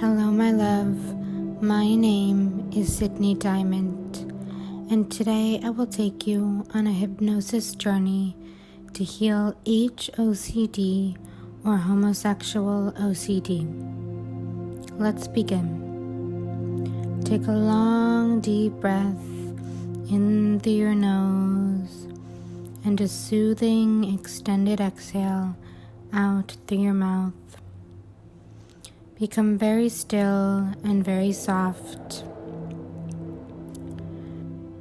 Hello, my love. My name is Sydney Diamond, and today I will take you on a hypnosis journey to heal HOCD or homosexual OCD. Let's begin. Take a long, deep breath in through your nose and a soothing, extended exhale out through your mouth. Become very still and very soft.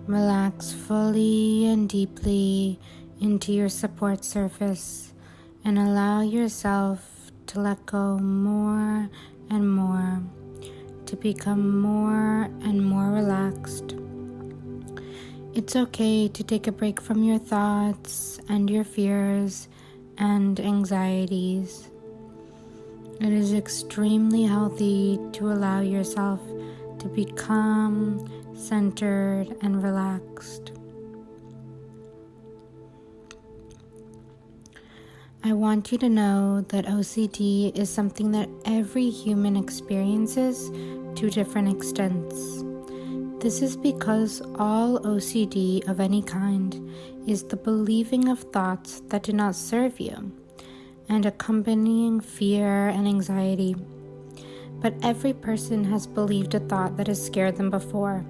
Relax fully and deeply into your support surface and allow yourself to let go more and more, to become more and more relaxed. It's okay to take a break from your thoughts and your fears and anxieties. It is extremely healthy to allow yourself to be calm, centered, and relaxed. I want you to know that OCD is something that every human experiences to different extents. This is because all OCD of any kind is the believing of thoughts that do not serve you, and accompanying fear and anxiety. But every person has believed a thought that has scared them before,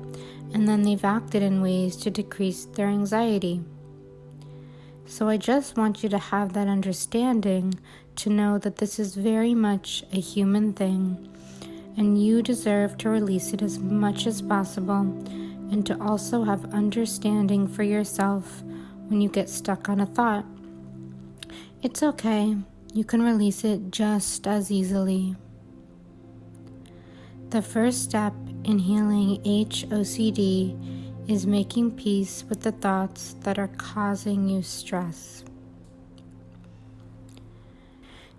and then they've acted in ways to decrease their anxiety. So I just want you to have that understanding to know that this is very much a human thing, and you deserve to release it as much as possible, and to also have understanding for yourself when you get stuck on a thought. It's okay. You can release it just as easily. The first step in healing HOCD is making peace with the thoughts that are causing you stress.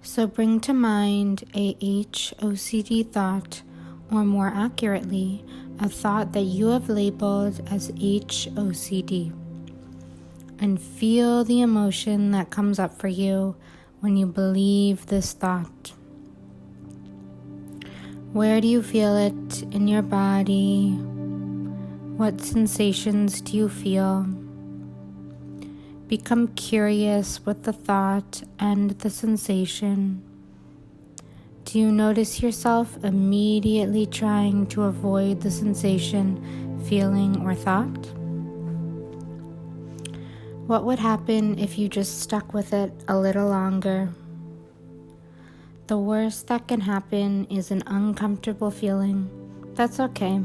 So bring to mind a HOCD thought, or more accurately, a thought that you have labeled as HOCD. And feel the emotion that comes up for you when you believe this thought. Where do you feel it in your body? What sensations do you feel? Become curious with the thought and the sensation. Do you notice yourself immediately trying to avoid the sensation, feeling, or thought? What would happen if you just stuck with it a little longer? The worst that can happen is an uncomfortable feeling. That's okay.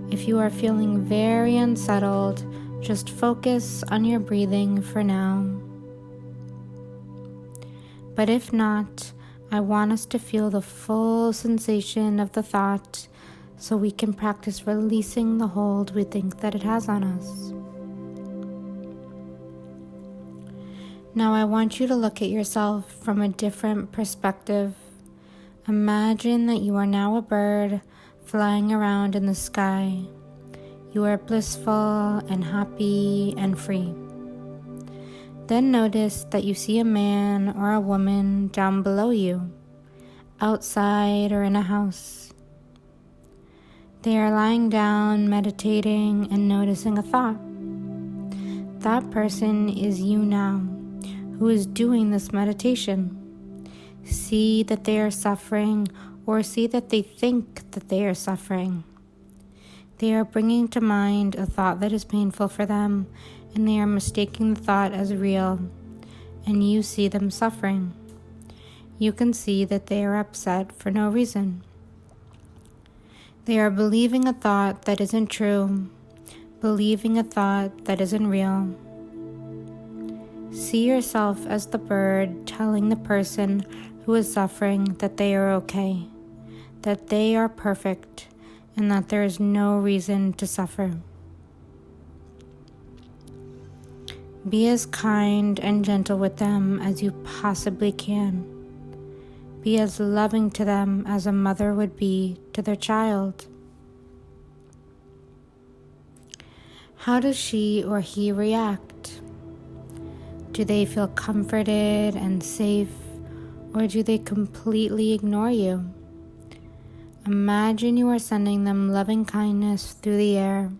If you are feeling very unsettled, just focus on your breathing for now. But if not, I want us to feel the full sensation of the thought so we can practice releasing the hold we think that it has on us. Now I want you to look at yourself from a different perspective. Imagine that you are now a bird flying around in the sky. You are blissful and happy and free. Then notice that you see a man or a woman down below you, outside or in a house. They are lying down, meditating, and noticing a thought. That person is you now, who is doing this meditation. See that they are suffering, or see that they think that they are suffering. They are bringing to mind a thought that is painful for them, and they are mistaking the thought as real, and you see them suffering. You can see that they are upset for no reason. They are believing a thought that isn't true, believing a thought that isn't real. See yourself as the bird telling the person who is suffering that they are okay, that they are perfect, and that there is no reason to suffer. Be as kind and gentle with them as you possibly can. Be as loving to them as a mother would be to their child. How does she or he react? Do they feel comforted and safe, or do they completely ignore you? Imagine you are sending them loving kindness through the air.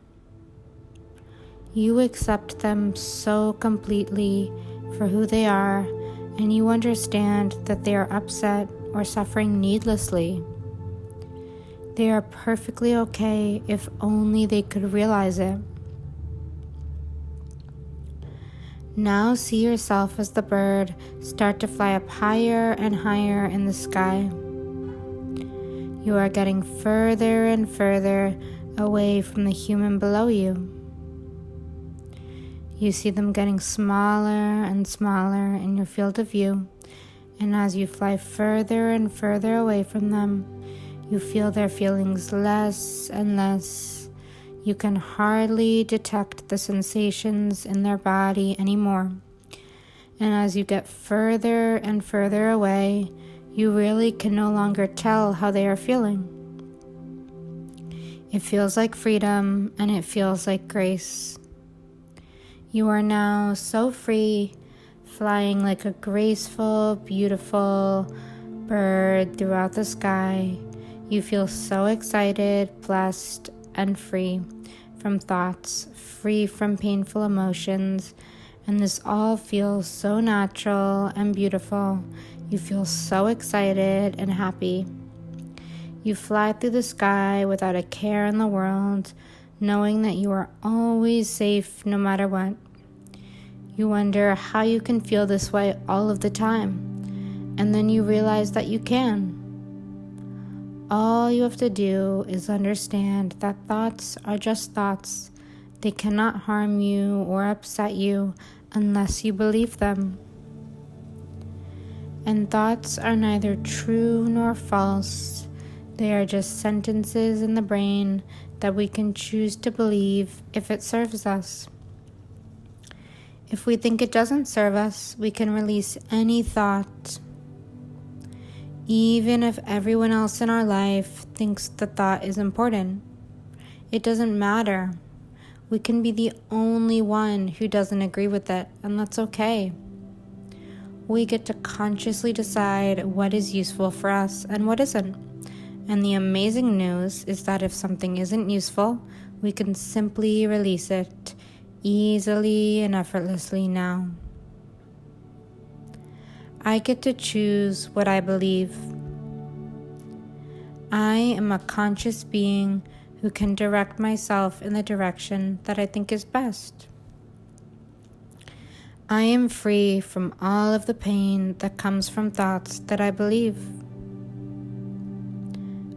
You accept them so completely for who they are, and you understand that they are upset or suffering needlessly. They are perfectly okay if only they could realize it. Now see yourself as the bird start to fly up higher and higher in the sky. You are getting further and further away from the human below you. You see them getting smaller and smaller in your field of view, and as you fly further and further away from them, you feel their feelings less and less. You can hardly detect the sensations in their body anymore. And as you get further and further away, you really can no longer tell how they are feeling. It feels like freedom, and it feels like grace. You are now so free, flying like a graceful, beautiful bird throughout the sky. You feel so excited, blessed, and free from thoughts, free from painful emotions, and this all feels so natural and beautiful. You feel so excited and happy. You fly through the sky without a care in the world, knowing that you are always safe no matter what. You wonder how you can feel this way all of the time, and then you realize that you can. All you have to do is understand that thoughts are just thoughts. They cannot harm you or upset you unless you believe them. And thoughts are neither true nor false. They are just sentences in the brain that we can choose to believe if it serves us. If we think it doesn't serve us, we can release any thought. Even if everyone else in our life thinks the thought is important, it doesn't matter. We can be the only one who doesn't agree with it, and that's okay. We get to consciously decide what is useful for us and what isn't. And the amazing news is that if something isn't useful, we can simply release it easily and effortlessly now. I get to choose what I believe. I am a conscious being who can direct myself in the direction that I think is best. I am free from all of the pain that comes from thoughts that I believe.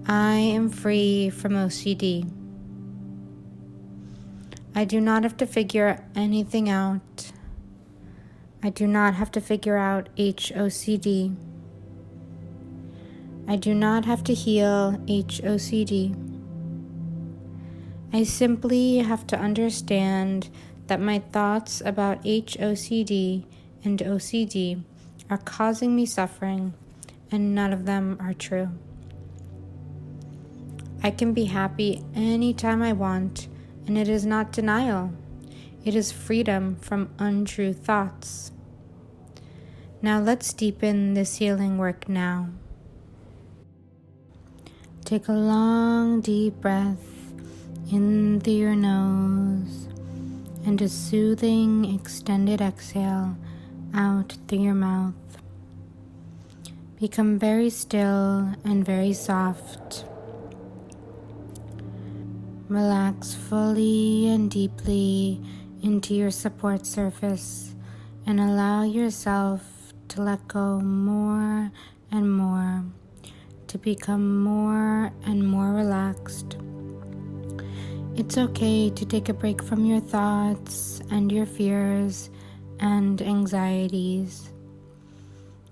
I am free from OCD. I do not have to figure anything out. I do not have to figure out HOCD. I do not have to heal HOCD. I simply have to understand that my thoughts about HOCD and OCD are causing me suffering, and none of them are true. I can be happy anytime I want, and it is not denial. It is freedom from untrue thoughts. Now let's deepen this healing work now. Take a long, deep breath in through your nose and a soothing, extended exhale out through your mouth. Become very still and very soft. Relax fully and deeply into your support surface and allow yourself to let go more and more, to become more and more relaxed. It's okay to take a break from your thoughts and your fears and anxieties.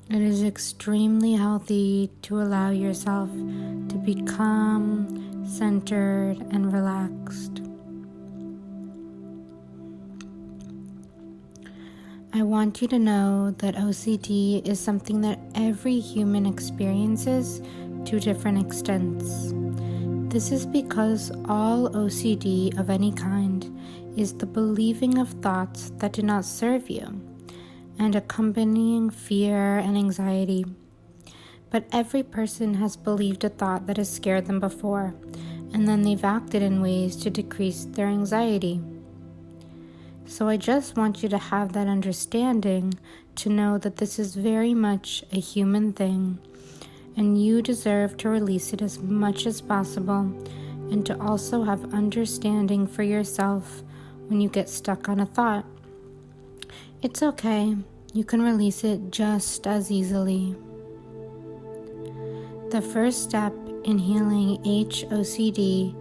It is extremely healthy to allow yourself to be calm, centered, and relaxed. I want you to know that OCD is something that every human experiences to different extents. This is because all OCD of any kind is the believing of thoughts that do not serve you and accompanying fear and anxiety. But every person has believed a thought that has scared them before, and then they've acted in ways to decrease their anxiety. So I just want you to have that understanding to know that this is very much a human thing, and you deserve to release it as much as possible, and to also have understanding for yourself when you get stuck on a thought. It's okay. You can release it just as easily. The first step in healing HOCD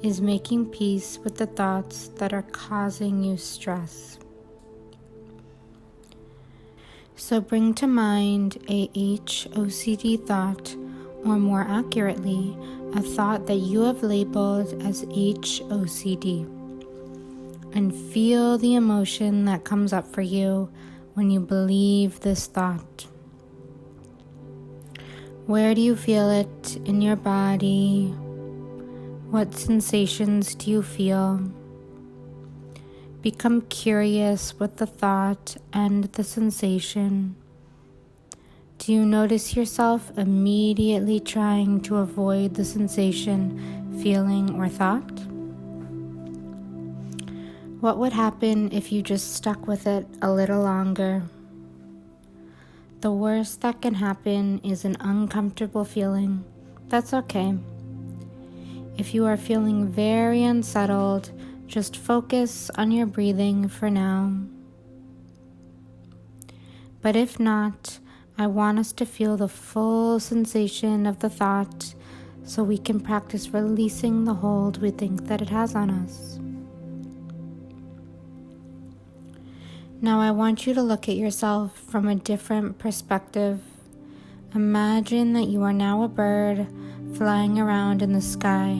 is making peace with the thoughts that are causing you stress. So bring to mind a HOCD thought, or more accurately, a thought that you have labeled as HOCD, and feel the emotion that comes up for you when you believe this thought. Where do you feel it in your body? What sensations do you feel? Become curious with the thought and the sensation. Do you notice yourself immediately trying to avoid the sensation, feeling, or thought? What would happen if you just stuck with it a little longer? The worst that can happen is an uncomfortable feeling. That's okay. If you are feeling very unsettled, just focus on your breathing for now. But if not, I want us to feel the full sensation of the thought so we can practice releasing the hold we think that it has on us. Now I want you to look at yourself from a different perspective. Imagine that you are now a bird flying around in the sky.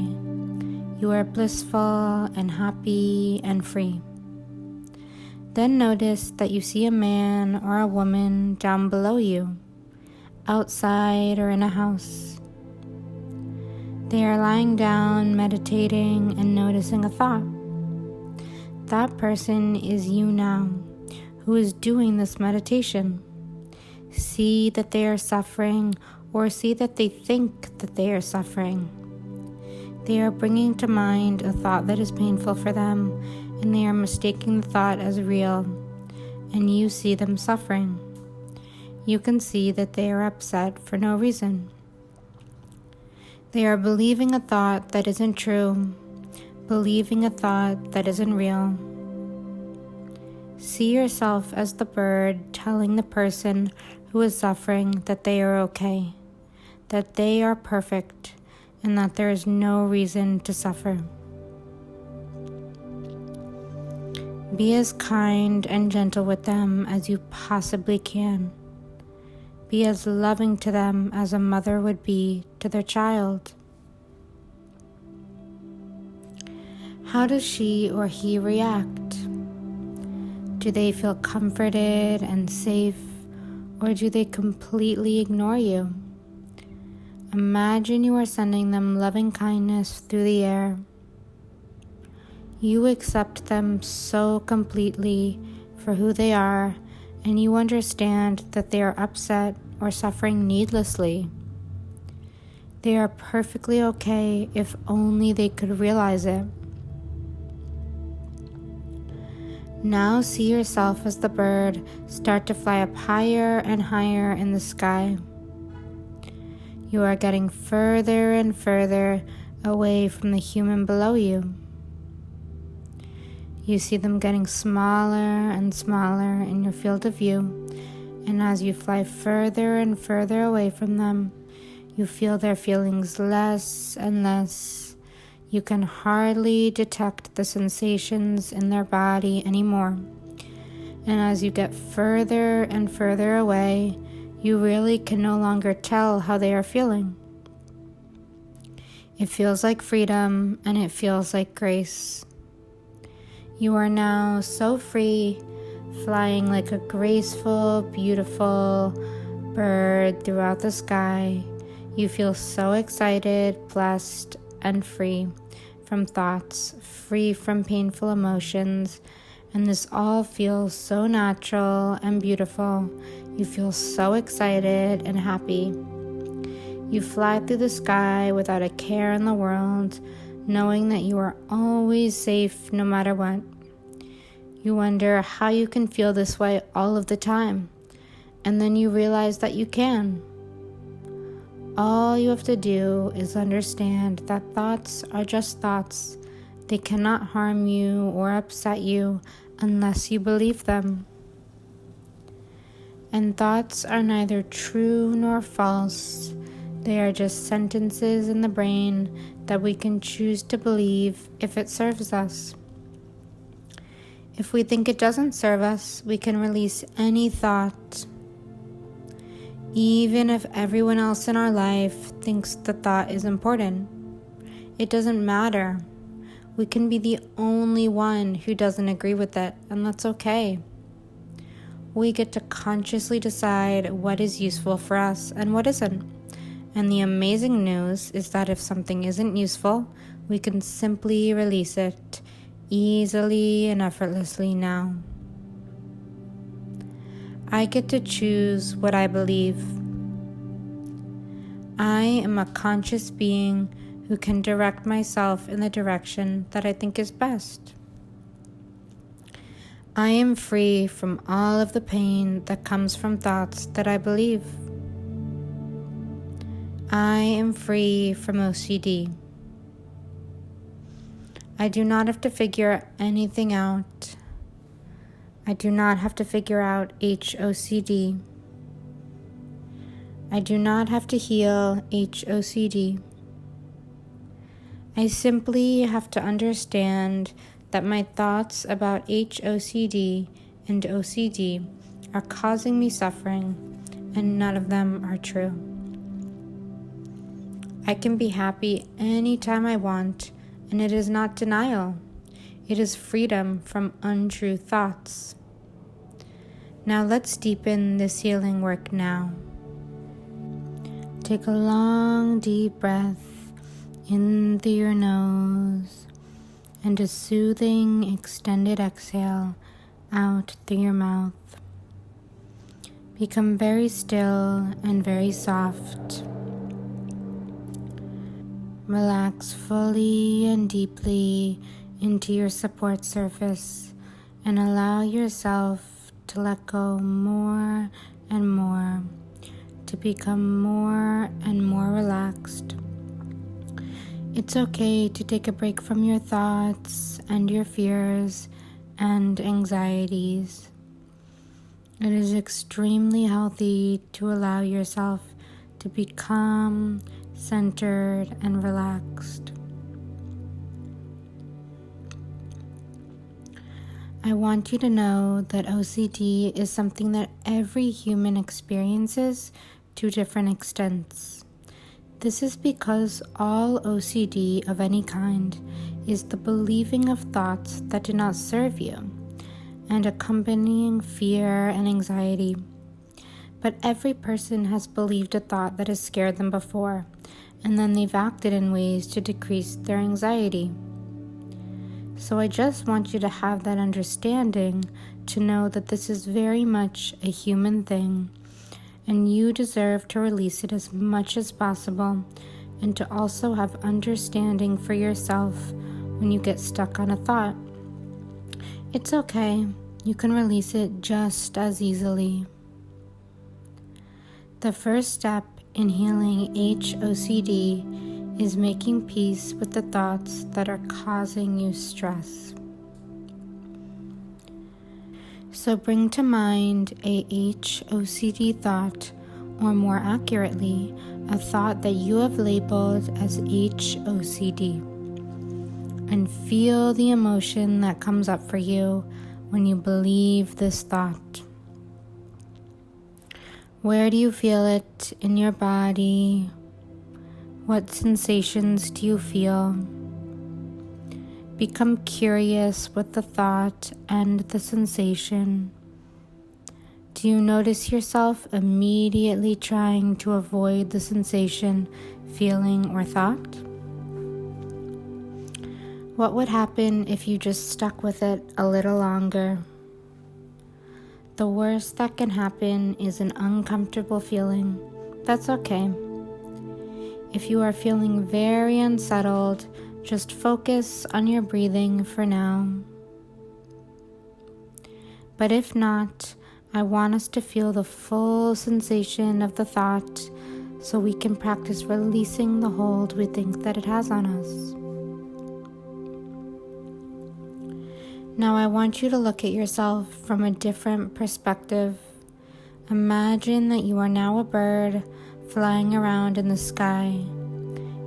You are blissful and happy and free. Then notice that you see a man or a woman down below you, outside or in a house. They are lying down, meditating, and noticing a thought. That person is you now, who is doing this meditation. See that they are suffering, or see that they think that they are suffering. They are bringing to mind a thought that is painful for them, and they are mistaking the thought as real, and you see them suffering. You can see that they are upset for no reason. They are believing a thought that isn't true, believing a thought that isn't real. See yourself as the bird telling the person who is suffering that they are okay, that they are perfect, and that there is no reason to suffer. Be as kind and gentle with them as you possibly can. Be as loving to them as a mother would be to their child. How does she or he react? Do they feel comforted and safe, or do they completely ignore you? Imagine you are sending them loving kindness through the air. You accept them so completely for who they are, and you understand that they are upset or suffering needlessly. They are perfectly okay if only they could realize it. Now see yourself as the bird start to fly up higher and higher in the sky. You are getting further and further away from the human below you. You see them getting smaller and smaller in your field of view, and as you fly further and further away from them, you feel their feelings less and less. You can hardly detect the sensations in their body anymore. And as you get further and further away, you really can no longer tell how they are feeling. It feels like freedom, and it feels like grace. You are now so free, flying like a graceful, beautiful bird throughout the sky. You feel so excited, blessed, and free from thoughts, free from painful emotions, and this all feels so natural and beautiful. You feel so excited and happy. You fly through the sky without a care in the world, knowing that you are always safe no matter what. You wonder how you can feel this way all of the time, and then you realize that you can. All you have to do is understand that thoughts are just thoughts. They cannot harm you or upset you unless you believe them. And thoughts are neither true nor false. They are just sentences in the brain that we can choose to believe if it serves us. If we think it doesn't serve us, we can release any thought. Even if everyone else in our life thinks the thought is important, it doesn't matter. We can be the only one who doesn't agree with it, and that's okay. We get to consciously decide what is useful for us and what isn't. And the amazing news is that if something isn't useful, we can simply release it easily and effortlessly now. I get to choose what I believe. I am a conscious being who can direct myself in the direction that I think is best. I am free from all of the pain that comes from thoughts that I believe. I am free from OCD. I do not have to figure anything out. I do not have to figure out HOCD. I do not have to heal HOCD. I simply have to understand that my thoughts about HOCD and OCD are causing me suffering, and none of them are true. I can be happy anytime I want, and it is not denial. It is freedom from untrue thoughts. Now let's deepen this healing work now. Take a long, deep breath in through your nose and a soothing, extended exhale out through your mouth. Become very still and very soft. Relax fully and deeply into your support surface and allow yourself to let go more and more, to become more and more relaxed. It's okay to take a break from your thoughts and your fears and anxieties. It is extremely healthy to allow yourself to be calm, centered, and relaxed. I want you to know that OCD is something that every human experiences to different extents. This is because all OCD of any kind is the believing of thoughts that do not serve you and accompanying fear and anxiety. But every person has believed a thought that has scared them before, and then they've acted in ways to decrease their anxiety. So I just want you to have that understanding to know that this is very much a human thing, and you deserve to release it as much as possible, and to also have understanding for yourself when you get stuck on a thought. It's okay, you can release it just as easily. The first step in healing HOCD is making peace with the thoughts that are causing you stress. So bring to mind a HOCD thought, or more accurately, a thought that you have labeled as HOCD, and feel the emotion that comes up for you when you believe this thought. Where do you feel it in your body? What sensations do you feel? Become curious with the thought and the sensation. Do you notice yourself immediately trying to avoid the sensation, feeling, or thought? What would happen if you just stuck with it a little longer? The worst that can happen is an uncomfortable feeling. That's okay. If you are feeling very unsettled, just focus on your breathing for now. But if not, I want us to feel the full sensation of the thought so we can practice releasing the hold we think that it has on us. Now I want you to look at yourself from a different perspective. Imagine that you are now a bird flying around in the sky.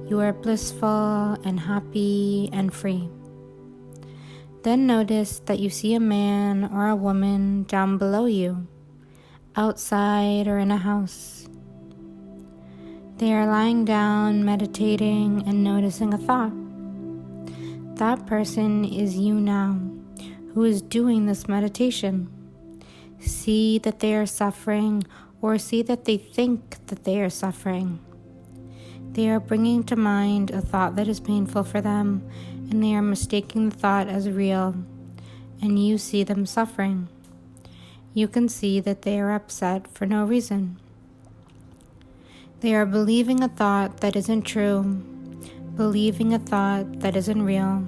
You are blissful and happy and free. Then notice that you see a man or a woman down below you, outside or in a house. They are lying down, meditating, and noticing a thought. That person is you now, who is doing this meditation. See that they are suffering, or see that they think that they are suffering. They are bringing to mind a thought that is painful for them, and they are mistaking the thought as real, and you see them suffering. You can see that they are upset for no reason. They are believing a thought that isn't true, believing a thought that isn't real.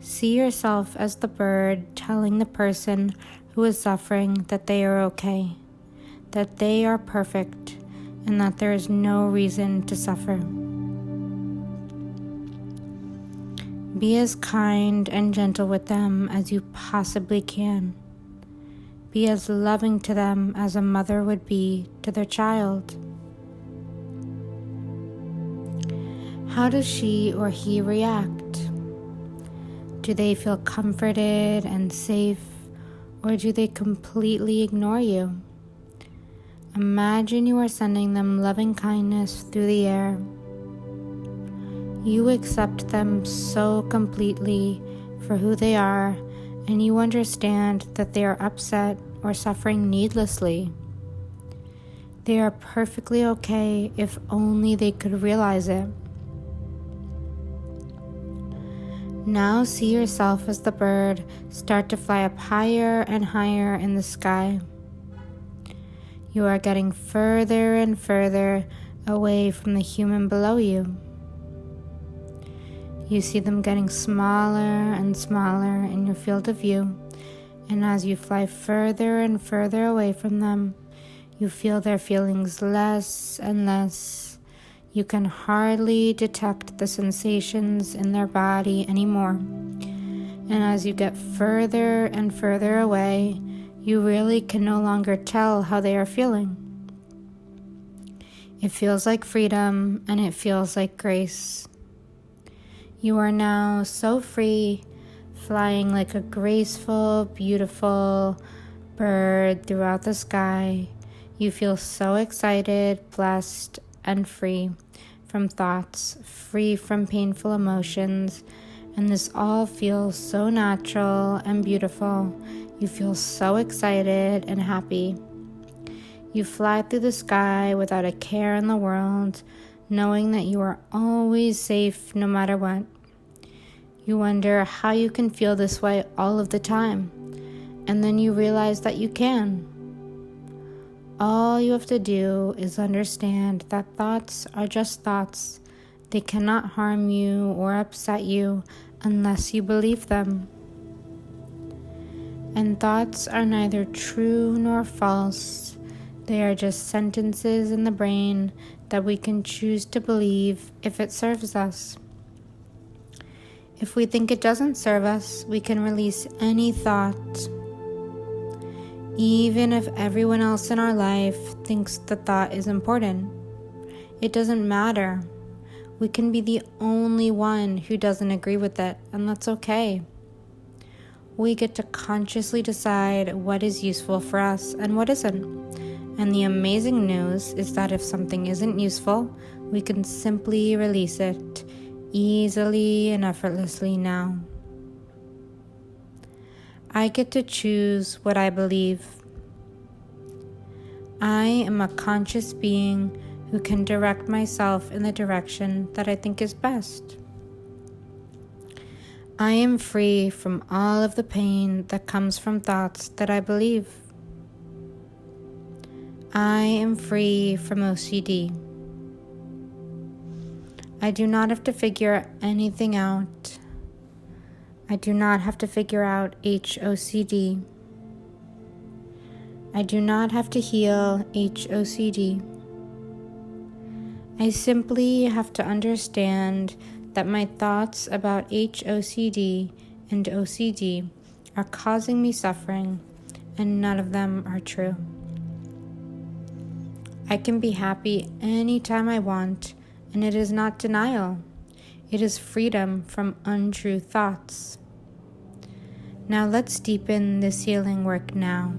See yourself as the bird telling the person who is suffering that they are okay, that they are perfect, and that there is no reason to suffer. Be as kind and gentle with them as you possibly can. Be as loving to them as a mother would be to their child. How does she or he react? Do they feel comforted and safe, or do they completely ignore you? Imagine you are sending them loving kindness through the air. You accept them so completely for who they are, and you understand that they are upset or suffering needlessly. They are perfectly okay if only they could realize it. Now see yourself as the bird start to fly up higher and higher in the sky. You are getting further and further away from the human below you. You see them getting smaller and smaller in your field of view, and as you fly further and further away from them, you feel their feelings less and less. You can hardly detect the sensations in their body anymore. And as you get further and further away, you really can no longer tell how they are feeling. It feels like freedom, and it feels like grace. You are now so free, flying like a graceful, beautiful bird throughout the sky. You feel so excited, blessed, and free from thoughts, free from painful emotions, and this all feels so natural and beautiful. You feel so excited and happy. You fly through the sky without a care in the world, knowing that you are always safe no matter what. You wonder how you can feel this way all of the time, and then you realize that you can. All you have to do is understand that thoughts are just thoughts. They cannot harm you or upset you unless you believe them. And thoughts are neither true nor false. They are just sentences in the brain that we can choose to believe if it serves us. If we think it doesn't serve us, we can release any thought. Even if everyone else in our life thinks the thought is important, it doesn't matter. We can be the only one who doesn't agree with it, and that's okay. We get to consciously decide what is useful for us and what isn't. And the amazing news is that if something isn't useful, we can simply release it easily and effortlessly now. I get to choose what I believe. I am a conscious being who can direct myself in the direction that I think is best. I am free from all of the pain that comes from thoughts that I believe. I am free from OCD. I do not have to figure anything out. I do not have to figure out HOCD. I do not have to heal HOCD. I simply have to understand that my thoughts about HOCD and OCD are causing me suffering, and none of them are true. I can be happy anytime I want, and it is not denial. It is freedom from untrue thoughts. Now let's deepen this healing work now.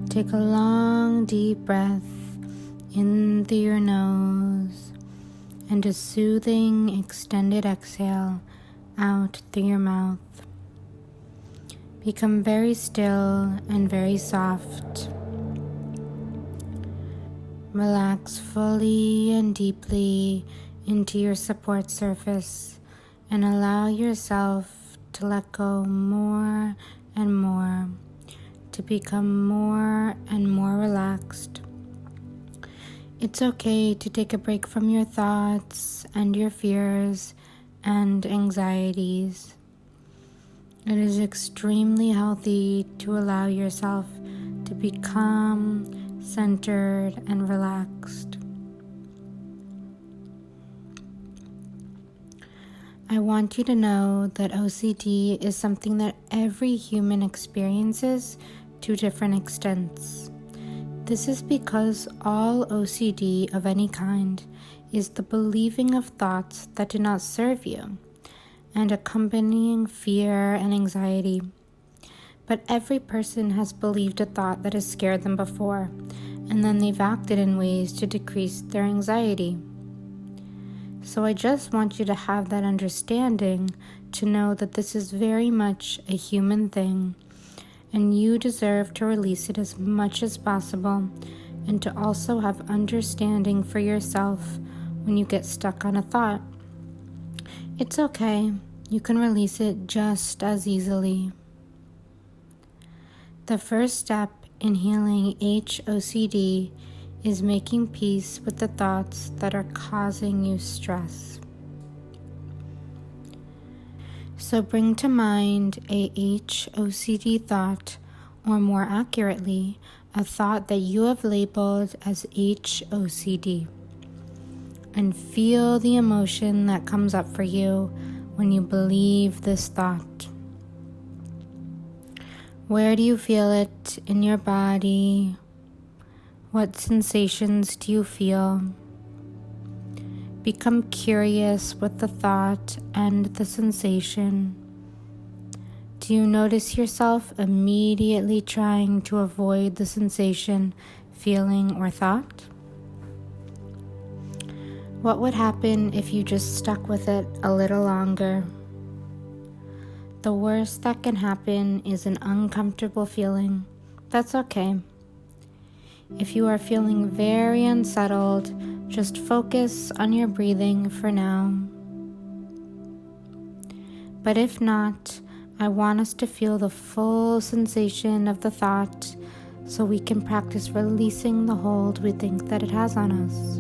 Take a long, deep breath in through your nose and a soothing, extended exhale out through your mouth. Become very still and very soft. Relax fully and deeply into your support surface and allow yourself to let go more and more, to become more and more relaxed. It's okay to take a break from your thoughts and your fears and anxieties. It is extremely healthy to allow yourself to be calm, centered, and relaxed. I want you to know that OCD is something that every human experiences to different extents. This is because all OCD of any kind is the believing of thoughts that do not serve you and accompanying fear and anxiety. But every person has believed a thought that has scared them before, and then they've acted in ways to decrease their anxiety. So I just want you to have that understanding to know that this is very much a human thing, and you deserve to release it as much as possible, and to also have understanding for yourself when you get stuck on a thought. It's okay, you can release it just as easily. The first step in healing HOCD is making peace with the thoughts that are causing you stress. So bring to mind a HOCD thought, or more accurately, a thought that you have labeled as HOCD, and feel the emotion that comes up for you when you believe this thought. Where do you feel it in your body? What sensations do you feel? Become curious with the thought and the sensation. Do you notice yourself immediately trying to avoid the sensation, feeling, or thought? What would happen if you just stuck with it a little longer? The worst that can happen is an uncomfortable feeling. That's okay. If you are feeling very unsettled, just focus on your breathing for now. But if not, I want us to feel the full sensation of the thought so we can practice releasing the hold we think that it has on us.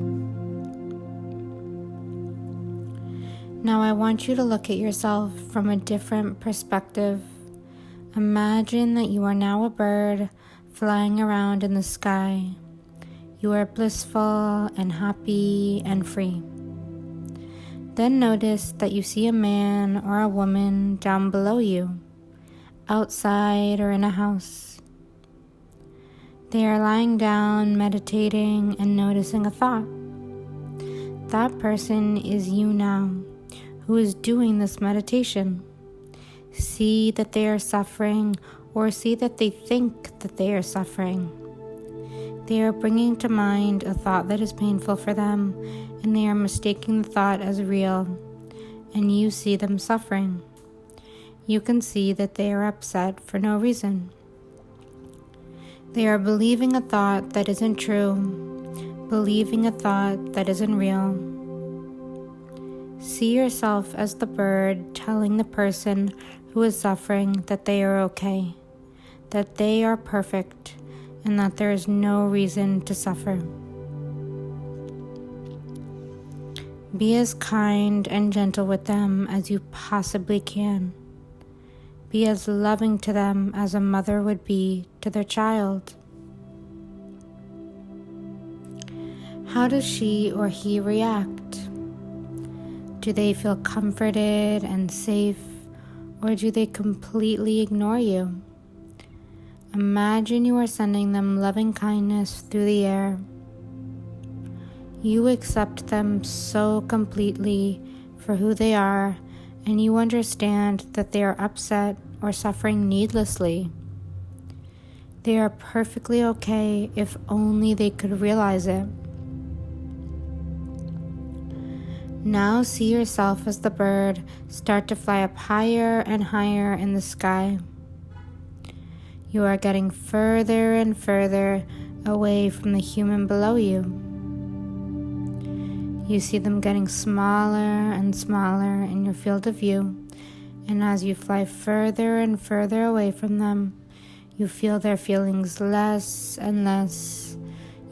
Now I want you to look at yourself from a different perspective. Imagine that you are now a bird flying around in the sky. You are blissful and happy and free. Then notice that you see a man or a woman down below you, outside or in a house. They are lying down, meditating, and noticing a thought. That person is you now, who is doing this meditation. See that they are suffering, or see that they think that they are suffering. They are bringing to mind a thought that is painful for them, and they are mistaking the thought as real, and you see them suffering. You can see that they are upset for no reason. They are believing a thought that isn't true, believing a thought that isn't real. See yourself as the bird telling the person who is suffering that they are okay, that they are perfect, and that there is no reason to suffer. Be as kind and gentle with them as you possibly can. Be as loving to them as a mother would be to their child. How does she or he react? Do they feel comforted and safe, or do they completely ignore you? Imagine you are sending them loving kindness through the air. You accept them so completely for who they are, and you understand that they are upset or suffering needlessly. They are perfectly okay if only they could realize it. Now see yourself as the bird start to fly up higher and higher in the sky. You are getting further and further away from the human below you. You see them getting smaller and smaller in your field of view, and as you fly further and further away from them, you feel their feelings less and less.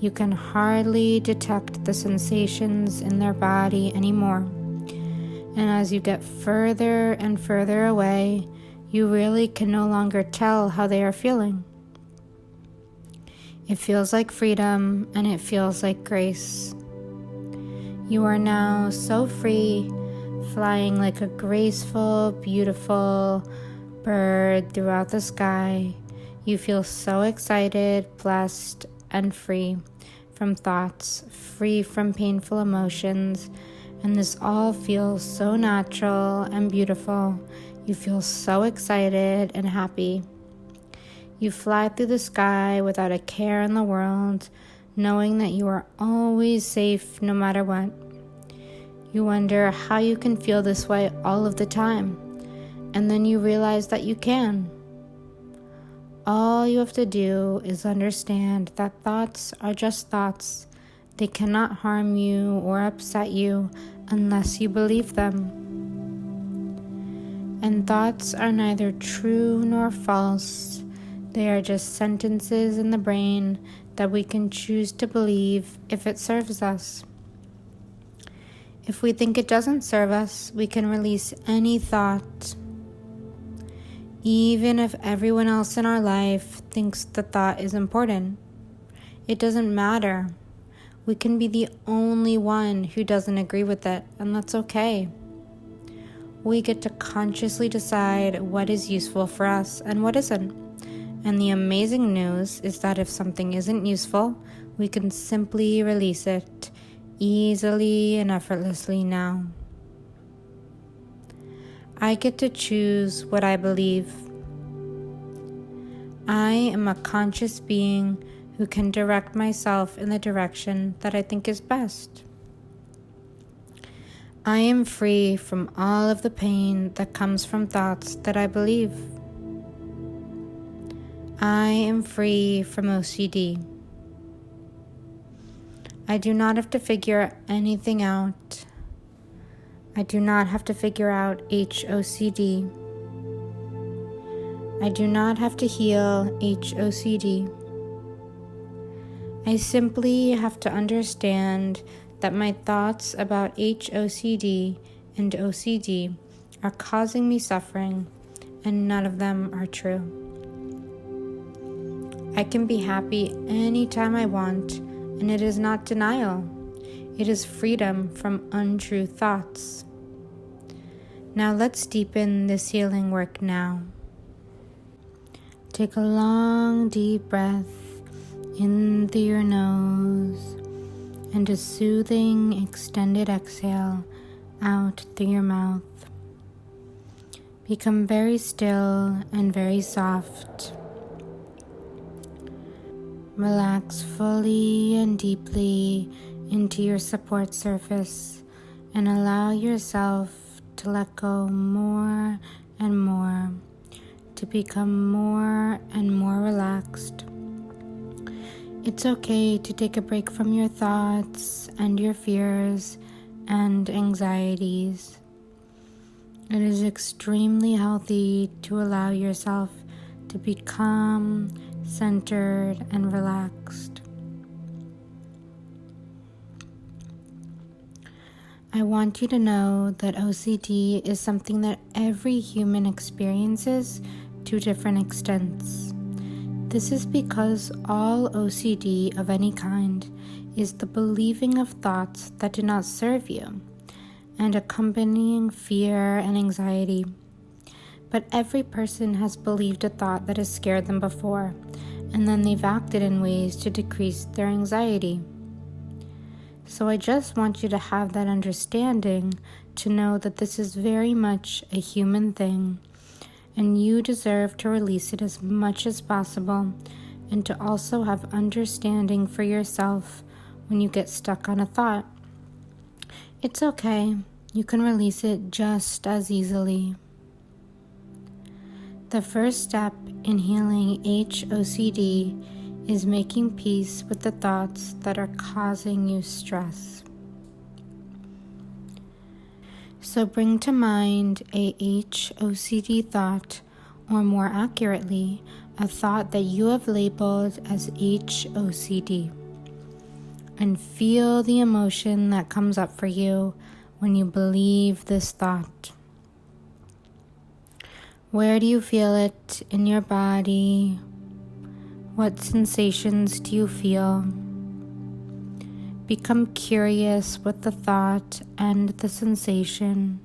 You can hardly detect the sensations in their body anymore. And as you get further and further away, you really can no longer tell how they are feeling. It feels like freedom, and it feels like grace. You are now so free, flying like a graceful, beautiful bird throughout the sky. You feel so excited, blessed, and free from thoughts, free from painful emotions, and this all feels so natural and beautiful. You feel so excited and happy. You fly through the sky without a care in the world, knowing that you are always safe no matter what. You wonder how you can feel this way all of the time, and then you realize that you can. All you have to do is understand that thoughts are just thoughts. They cannot harm you or upset you unless you believe them. And thoughts are neither true nor false. They are just sentences in the brain that we can choose to believe if it serves us. If we think it doesn't serve us, we can release any thought. Even if everyone else in our life thinks the thought is important, it doesn't matter. We can be the only one who doesn't agree with it, and that's okay. We get to consciously decide what is useful for us and what isn't. And the amazing news is that if something isn't useful, we can simply release it easily and effortlessly now. I get to choose what I believe. I am a conscious being who can direct myself in the direction that I think is best. I am free from all of the pain that comes from thoughts that I believe. I am free from OCD. I do not have to figure anything out. I do not have to figure out HOCD. I do not have to heal HOCD. I simply have to understand that my thoughts about HOCD and OCD are causing me suffering, and none of them are true. I can be happy anytime I want, and it is not denial. It is freedom from untrue thoughts. Now let's deepen this healing work now. Take a long, deep breath in through your nose and a soothing, extended exhale out through your mouth. Become very still and very soft. Relax fully and deeply into your support surface and allow yourself to let go more and more, to become more and more relaxed. It's okay to take a break from your thoughts and your fears and anxieties. It is extremely healthy to allow yourself to be calm, centered, and relaxed. I want you to know that OCD is something that every human experiences to different extents. This is because all OCD of any kind is the believing of thoughts that do not serve you and accompanying fear and anxiety. But every person has believed a thought that has scared them before, and then they've acted in ways to decrease their anxiety. So I just want you to have that understanding to know that this is very much a human thing, and you deserve to release it as much as possible, and to also have understanding for yourself when you get stuck on a thought. It's okay, you can release it just as easily. The first step in healing HOCD is making peace with the thoughts that are causing you stress. So bring to mind a HOCD thought, or more accurately, a thought that you have labeled as HOCD, and feel the emotion that comes up for you when you believe this thought. Where do you feel it in your body? What sensations do you feel? Become curious with the thought and the sensation.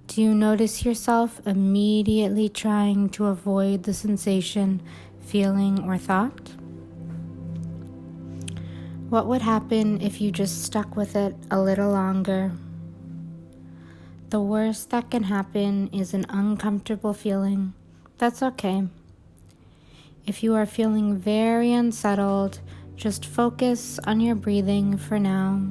Do you notice yourself immediately trying to avoid the sensation, feeling, or thought? What would happen if you just stuck with it a little longer? The worst that can happen is an uncomfortable feeling. That's okay. If you are feeling very unsettled, just focus on your breathing for now.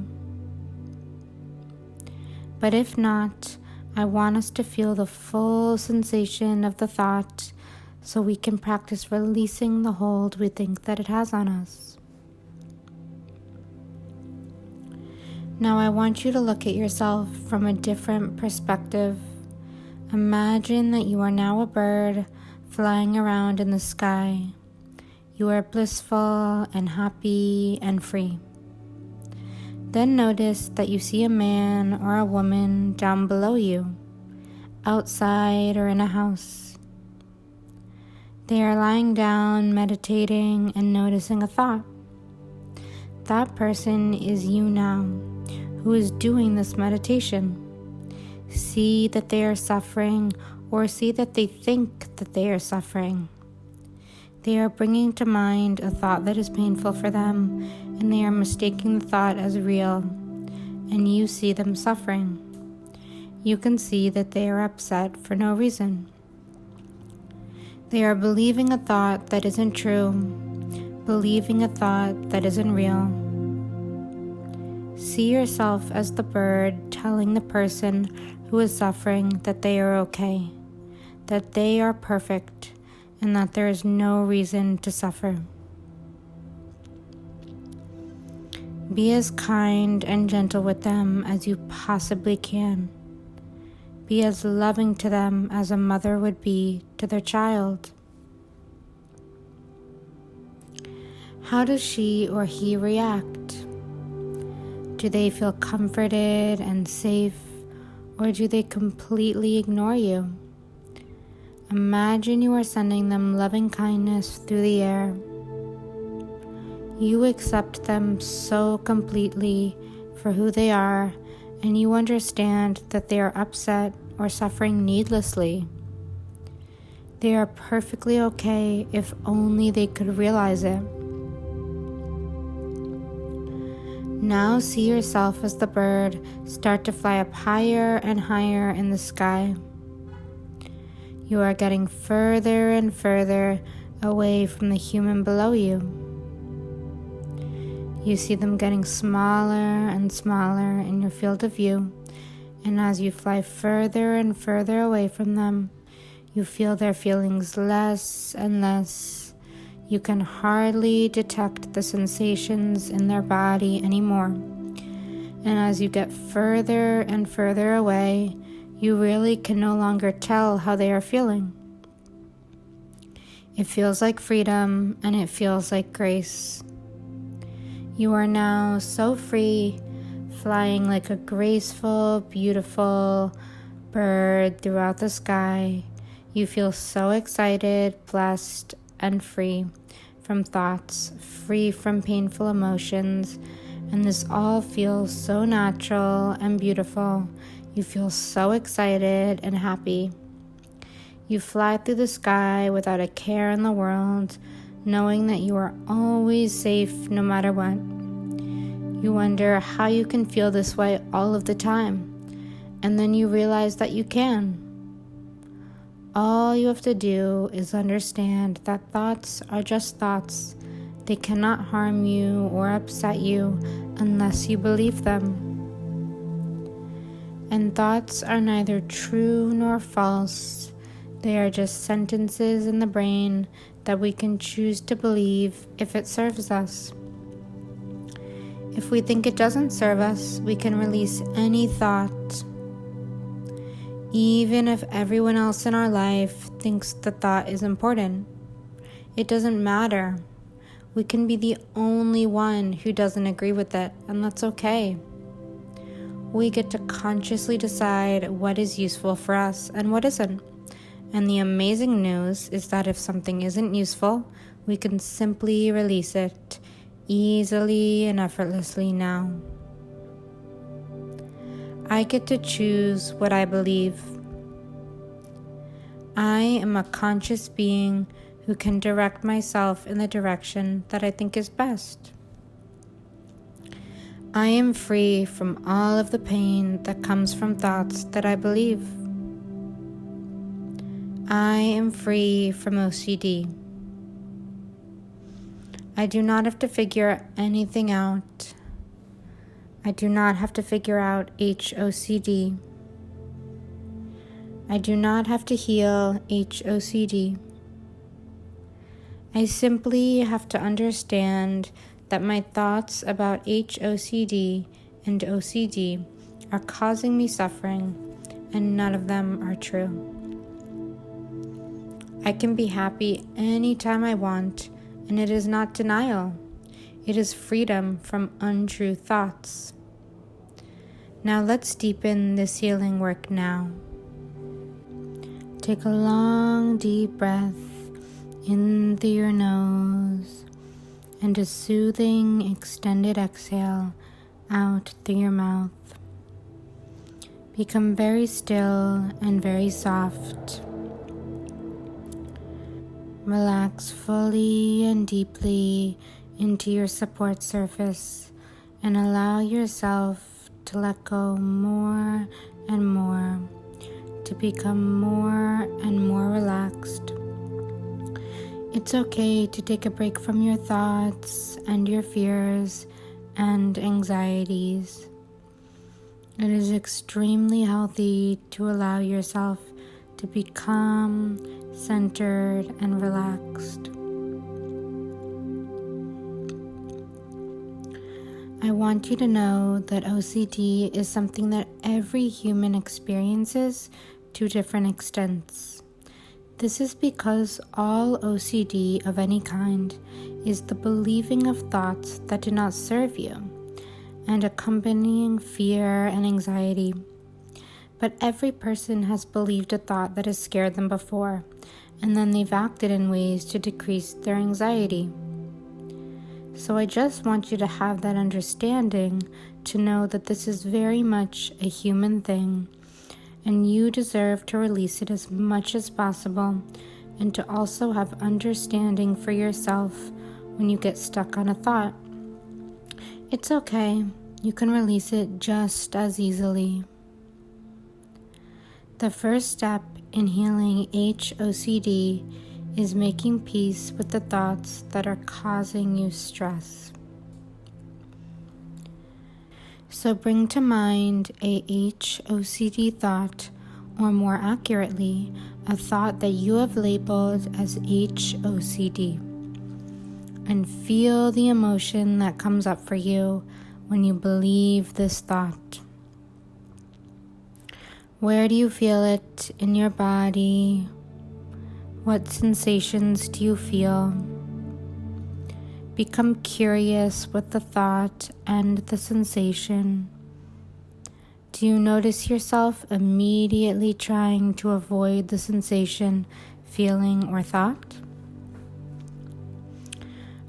But if not, I want us to feel the full sensation of the thought so we can practice releasing the hold we think that it has on us. Now I want you to look at yourself from a different perspective. Imagine that you are now a bird flying around in the sky. You are blissful and happy and free. Then notice that you see a man or a woman down below you, outside or in a house. They are lying down, meditating, and noticing a thought. That person is you now, who is doing this meditation. See that they are suffering, or see that they think that they are suffering. They are bringing to mind a thought that is painful for them, and they are mistaking the thought as real, and you see them suffering. You can see that they are upset for no reason. They are believing a thought that isn't true, believing a thought that isn't real. See yourself as the bird telling the person who is suffering that they are okay, that they are perfect, and that there is no reason to suffer. Be as kind and gentle with them as you possibly can. Be as loving to them as a mother would be to their child. How does she or he react? Do they feel comforted and safe, or do they completely ignore you? Imagine you are sending them loving kindness through the air. You accept them so completely for who they are, and you understand that they are upset or suffering needlessly. They are perfectly okay if only they could realize it. Now see yourself as the bird start to fly up higher and higher in the sky. You are getting further and further away from the human below you. You see them getting smaller and smaller in your field of view, and as you fly further and further away from them, you feel their feelings less and less. You can hardly detect the sensations in their body anymore. And as you get further and further away, you really can no longer tell how they are feeling. It feels like freedom, and it feels like grace. You are now so free, flying like a graceful, beautiful bird throughout the sky. You feel so excited, blessed, and free from thoughts, free from painful emotions, and this all feels so natural and beautiful. You feel so excited and happy. You fly through the sky without a care in the world, knowing that you are always safe no matter what. You wonder how you can feel this way all of the time, and then you realize that you can. All you have to do is understand that thoughts are just thoughts. They cannot harm you or upset you unless you believe them. And thoughts are neither true nor false. They are just sentences in the brain that we can choose to believe if it serves us. If we think it doesn't serve us, we can release any thought. Even if everyone else in our life thinks the thought is important, it doesn't matter. We can be the only one who doesn't agree with it, and that's okay. We get to consciously decide what is useful for us and what isn't. And the amazing news is that if something isn't useful, we can simply release it easily and effortlessly now. I get to choose what I believe. I am a conscious being who can direct myself in the direction that I think is best. I am free from all of the pain that comes from thoughts that I believe. I am free from OCD. I do not have to figure anything out. I do not have to figure out HOCD. I do not have to heal HOCD. I simply have to understand that my thoughts about HOCD and OCD are causing me suffering, and none of them are true. I can be happy anytime I want, and it is not denial. It is freedom from untrue thoughts. Now let's deepen this healing work now. Take a long, deep breath in through your nose and a soothing, extended exhale out through your mouth. Become very still and very soft. Relax fully and deeply into your support surface and allow yourself to let go more and more, to become more and more relaxed. It's okay to take a break from your thoughts and your fears and anxieties. It is extremely healthy to allow yourself to be calm, centered, and relaxed. I want you to know that OCD is something that every human experiences to different extents. This is because all OCD of any kind is the believing of thoughts that do not serve you and accompanying fear and anxiety. But every person has believed a thought that has scared them before, and then they've acted in ways to decrease their anxiety. So I just want you to have that understanding to know that this is very much a human thing, and you deserve to release it as much as possible, and to also have understanding for yourself when you get stuck on a thought. It's okay, you can release it just as easily. The first step in healing HOCD is making peace with the thoughts that are causing you stress. So bring to mind a HOCD thought, or more accurately, a thought that you have labeled as HOCD, and feel the emotion that comes up for you when you believe this thought. Where do you feel it in your body? What sensations do you feel? Become curious with the thought and the sensation. Do you notice yourself immediately trying to avoid the sensation, feeling, or thought?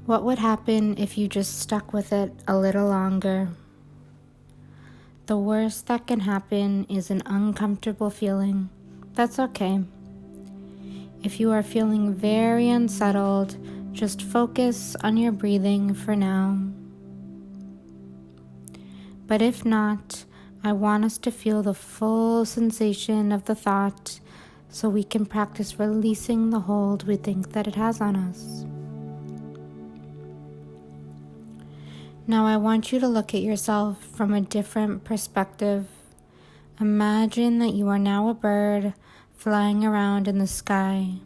What would happen if you just stuck with it a little longer? The worst that can happen is an uncomfortable feeling. That's okay. If you are feeling very unsettled, just focus on your breathing for now. But if not, I want us to feel the full sensation of the thought so we can practice releasing the hold we think that it has on us. Now I want you to look at yourself from a different perspective. Imagine that you are now a bird flying around in the sky.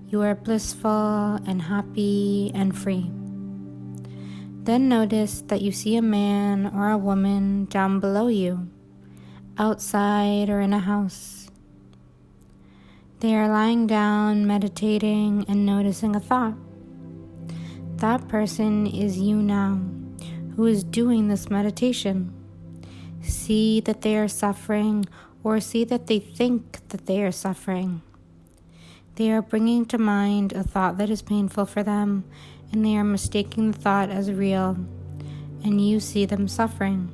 You are blissful and happy and free. Then notice that you see a man or a woman down below you, outside or in a house. They are lying down, meditating, and noticing a thought. That person is you now, who is doing this meditation. See that they are suffering, or see that they think that they are suffering. They are bringing to mind a thought that is painful for them, and they are mistaking the thought as real, and you see them suffering.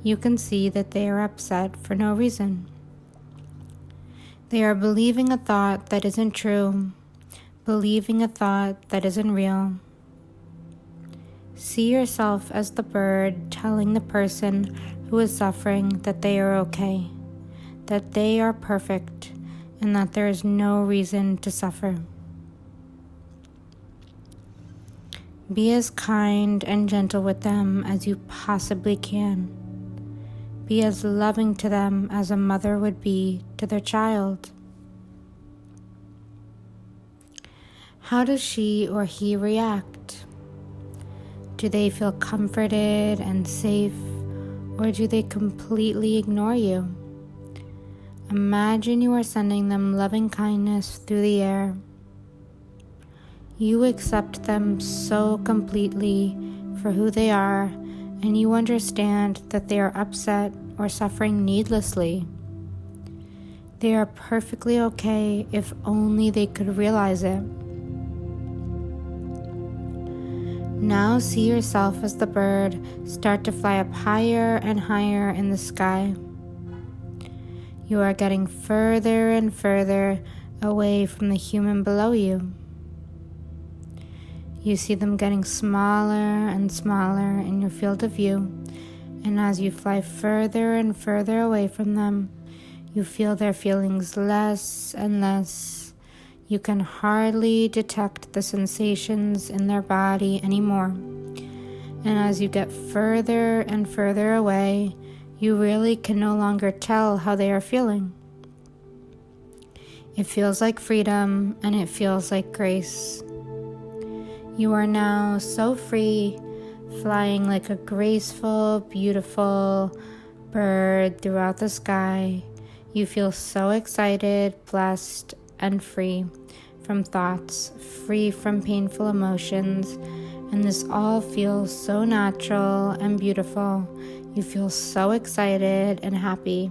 You can see that they are upset for no reason. They are believing a thought that isn't true, believing a thought that isn't real. See yourself as the bird telling the person who is suffering that they are okay, that they are perfect, and that there is no reason to suffer. Be as kind and gentle with them as you possibly can. Be as loving to them as a mother would be to their child. How does she or he react? Do they feel comforted and safe, or do they completely ignore you? Imagine you are sending them loving kindness through the air. You accept them so completely for who they are, and you understand that they are upset or suffering needlessly. They are perfectly okay if only they could realize it. Now see yourself as the bird start to fly up higher and higher in the sky. You are getting further and further away from the human below you. You see them getting smaller and smaller in your field of view, and as you fly further and further away from them, you feel their feelings less and less. You can hardly detect the sensations in their body anymore. And as you get further and further away, you really can no longer tell how they are feeling. It feels like freedom, and it feels like grace. You are now so free, flying like a graceful, beautiful bird throughout the sky. You feel so excited, blessed, and free from thoughts, free from painful emotions, and this all feels so natural and beautiful. You feel so excited and happy.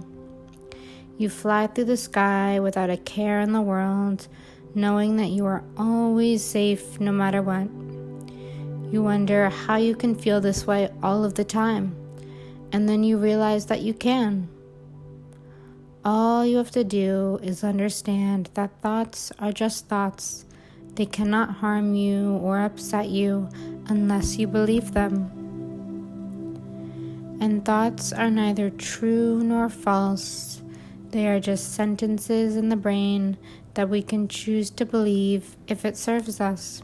You fly through the sky without a care in the world, knowing that you are always safe no matter what. You wonder how you can feel this way all of the time, and then you realize that you can. All you have to do is understand that thoughts are just thoughts. They cannot harm you or upset you unless you believe them. And thoughts are neither true nor false. They are just sentences in the brain that we can choose to believe if it serves us.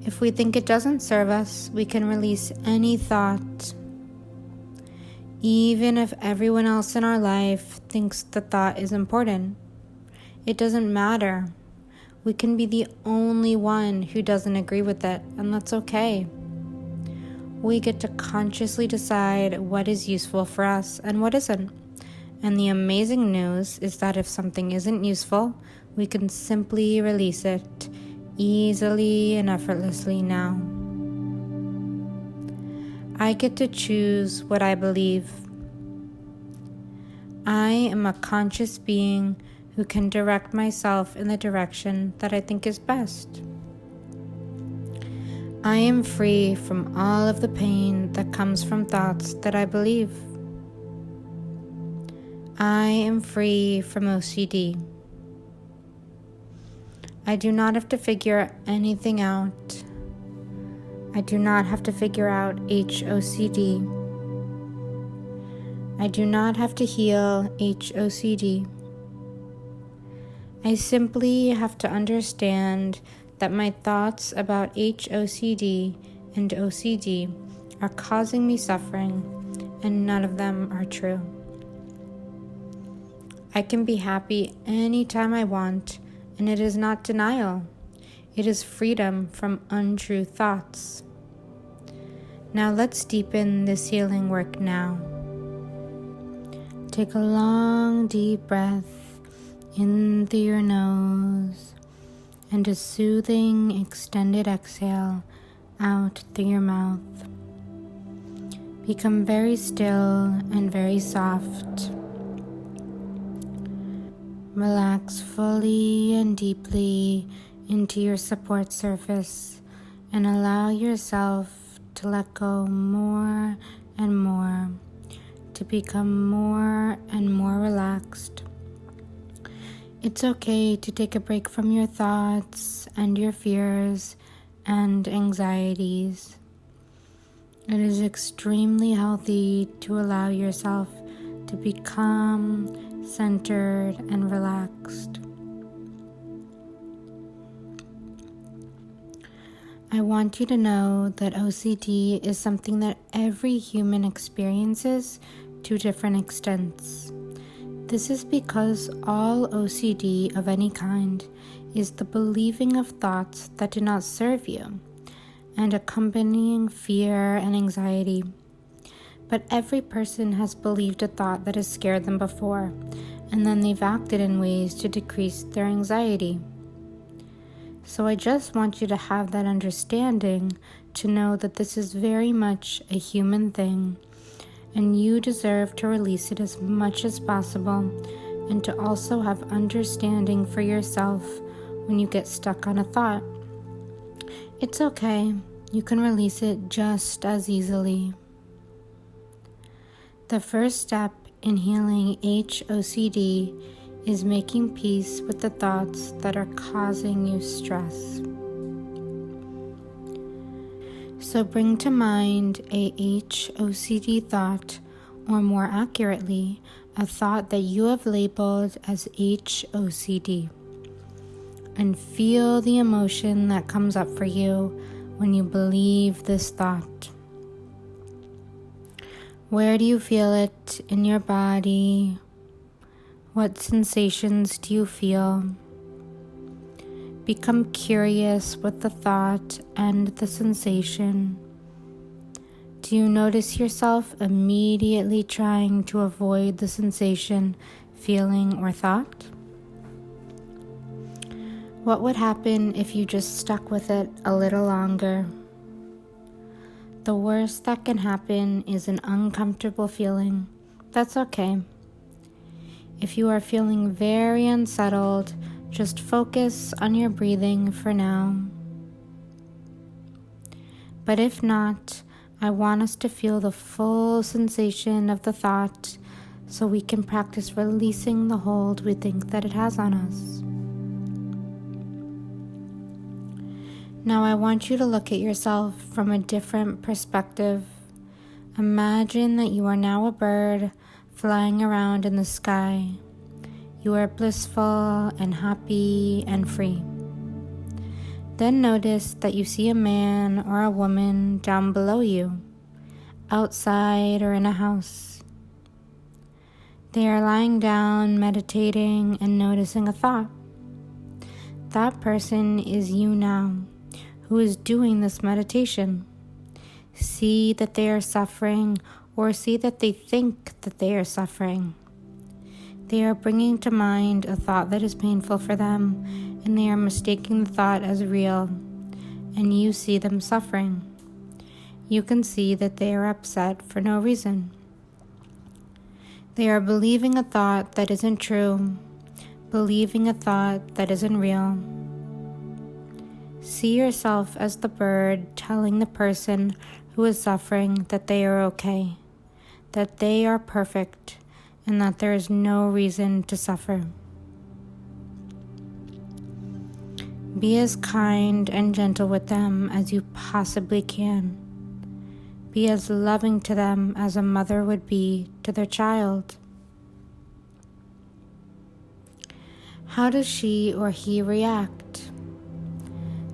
If we think it doesn't serve us, we can release any thought. Even if everyone else in our life thinks the thought is important, it doesn't matter. We can be the only one who doesn't agree with it, and that's okay. We get to consciously decide what is useful for us and what isn't. And the amazing news is that if something isn't useful, we can simply release it easily and effortlessly now. I get to choose what I believe. I am a conscious being who can direct myself in the direction that I think is best. I am free from all of the pain that comes from thoughts that I believe. I am free from OCD. I do not have to figure anything out. I do not have to figure out HOCD. I do not have to heal HOCD. I simply have to understand that my thoughts about HOCD and OCD are causing me suffering, and none of them are true. I can be happy anytime I want, and it is not denial. It is freedom from untrue thoughts. Now let's deepen this healing work now. Take a long, deep breath in through your nose and a soothing, extended exhale out through your mouth. Become very still and very soft. Relax fully and deeply into your support surface and allow yourself to let go more and more, to become more and more relaxed. It's okay to take a break from your thoughts and your fears and anxieties. It is extremely healthy to allow yourself to be calm, centered, and relaxed. I want you to know that OCD is something that every human experiences to different extents. This is because all OCD of any kind is the believing of thoughts that do not serve you and accompanying fear and anxiety. But every person has believed a thought that has scared them before, and then they've acted in ways to decrease their anxiety. So I just want you to have that understanding to know that this is very much a human thing, and you deserve to release it as much as possible, and to also have understanding for yourself when you get stuck on a thought. It's okay, you can release it just as easily. The first step in healing HOCD is making peace with the thoughts that are causing you stress. So bring to mind a HOCD thought, or more accurately, a thought that you have labeled as HOCD, and feel the emotion that comes up for you when you believe this thought. Where do you feel it in your body? What sensations do you feel? Become curious with the thought and the sensation. Do you notice yourself immediately trying to avoid the sensation, feeling, or thought? What would happen if you just stuck with it a little longer? The worst that can happen is an uncomfortable feeling. That's okay. If you are feeling very unsettled, just focus on your breathing for now. But if not, I want us to feel the full sensation of the thought so we can practice releasing the hold we think that it has on us. Now I want you to look at yourself from a different perspective. Imagine that you are now a bird flying around in the sky. You are blissful and happy and free. Then notice that you see a man or a woman down below you, outside or in a house. They are lying down, meditating, and noticing a thought. That person is you now, who is doing this meditation. See that they are suffering, or see that they think that they are suffering. They are bringing to mind a thought that is painful for them, and they are mistaking the thought as real, and you see them suffering. You can see that they are upset for no reason. They are believing a thought that isn't true, believing a thought that isn't real. See yourself as the bird telling the person who is suffering that they are okay, that they are perfect, and that there is no reason to suffer. Be as kind and gentle with them as you possibly can. Be as loving to them as a mother would be to their child. How does she or he react?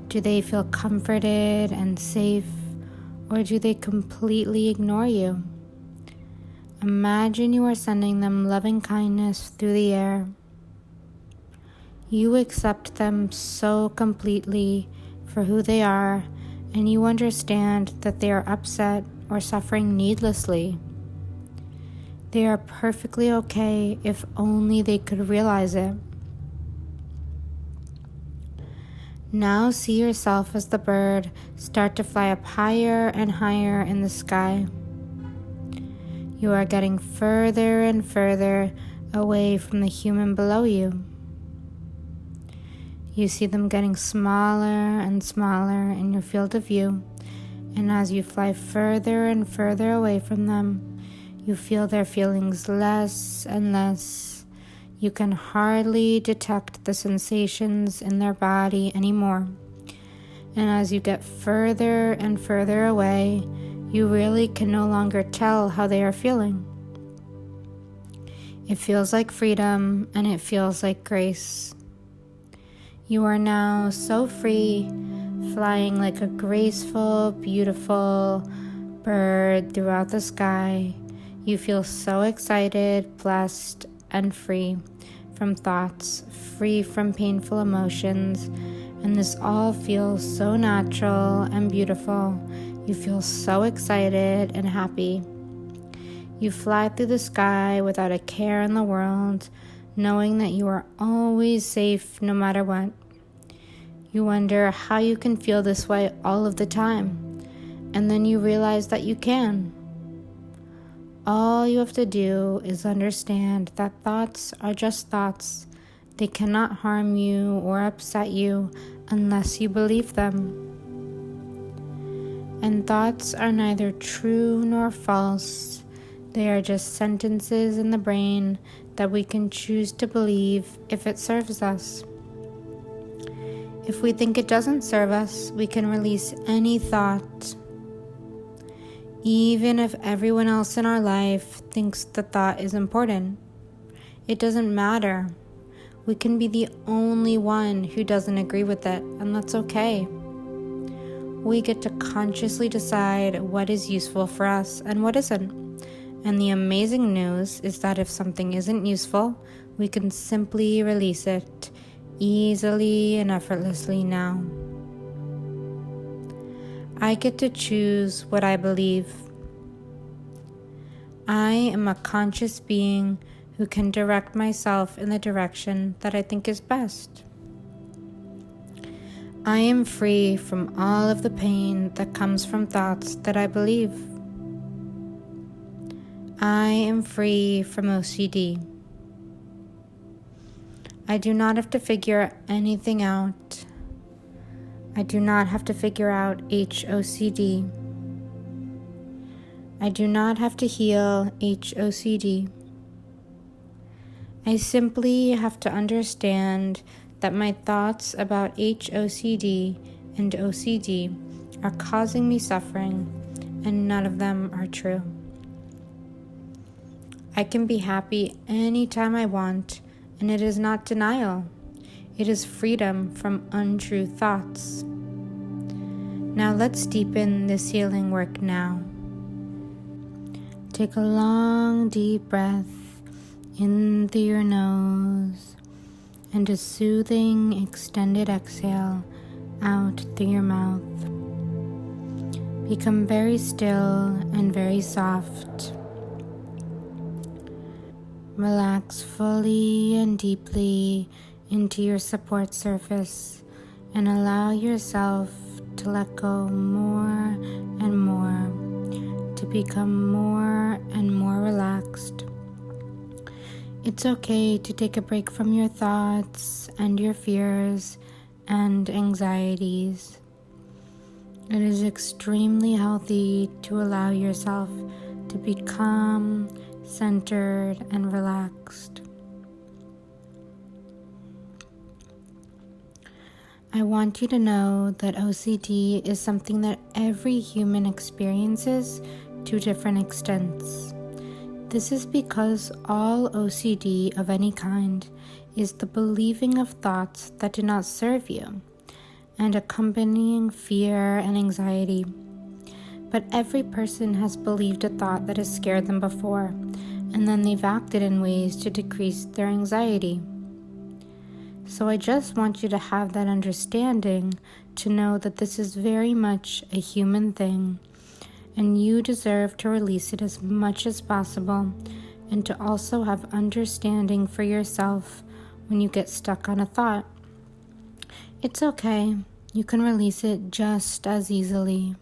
Do they feel comforted and safe, or do they completely ignore you? Imagine you are sending them loving kindness through the air. You accept them so completely for who they are, and you understand that they are upset or suffering needlessly. They are perfectly okay if only they could realize it. Now see yourself as the bird start to fly up higher and higher in the sky. You are getting further and further away from the human below you. You see them getting smaller and smaller in your field of view, and as you fly further and further away from them, you feel their feelings less and less. You can hardly detect the sensations in their body anymore. And as you get further and further away, you really can no longer tell how they are feeling. It feels like freedom, and it feels like grace. You are now so free, flying like a graceful, beautiful bird throughout the sky. You feel so excited, blessed, and free from thoughts, free from painful emotions, and this all feels so natural and beautiful. You feel so excited and happy. You fly through the sky without a care in the world, knowing that you are always safe no matter what. You wonder how you can feel this way all of the time, and then you realize that you can. All you have to do is understand that thoughts are just thoughts. They cannot harm you or upset you unless you believe them. And thoughts are neither true nor false. They are just sentences in the brain that we can choose to believe if it serves us. If we think it doesn't serve us, we can release any thought. Even if everyone else in our life thinks the thought is important, it doesn't matter. We can be the only one who doesn't agree with it, and that's okay. We get to consciously decide what is useful for us and what isn't. And the amazing news is that if something isn't useful, we can simply release it easily and effortlessly now. I get to choose what I believe. I am a conscious being who can direct myself in the direction that I think is best. I am free from all of the pain that comes from thoughts that I believe. I am free from OCD. I do not have to figure anything out. I do not have to figure out HOCD. I do not have to heal HOCD. I simply have to understand that my thoughts about HOCD and OCD are causing me suffering, and none of them are true. I can be happy anytime I want, and it is not denial. It is freedom from untrue thoughts. Now let's deepen this healing work now. Take a long, deep breath in through your nose and a soothing, extended exhale out through your mouth. Become very still and very soft. Relax fully and deeply into your support surface and allow yourself to let go more and more, to become more and more relaxed. It's okay to take a break from your thoughts and your fears and anxieties. It is extremely healthy to allow yourself to be calm, centered, and relaxed. I want you to know that OCD is something that every human experiences to different extents. This is because all OCD of any kind is the believing of thoughts that do not serve you and accompanying fear and anxiety. But every person has believed a thought that has scared them before, and then they've acted in ways to decrease their anxiety. So I just want you to have that understanding to know that this is very much a human thing, and you deserve to release it as much as possible, and to also have understanding for yourself when you get stuck on a thought. It's okay. You can release it just as easily.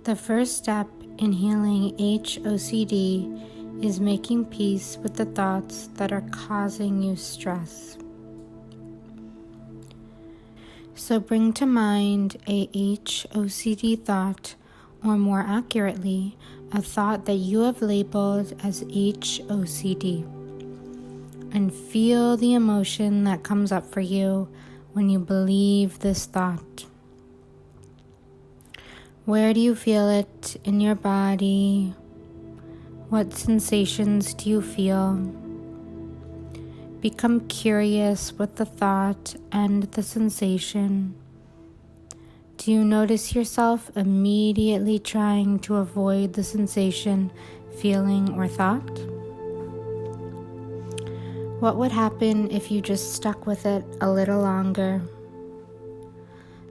The first step in healing HOCD is making peace with the thoughts that are causing you stress. So bring to mind a HOCD thought, or more accurately, a thought that you have labeled as HOCD, and feel the emotion that comes up for you when you believe this thought. Where do you feel it in your body? What sensations do you feel? Become curious with the thought and the sensation. Do you notice yourself immediately trying to avoid the sensation, feeling, or thought? What would happen if you just stuck with it a little longer?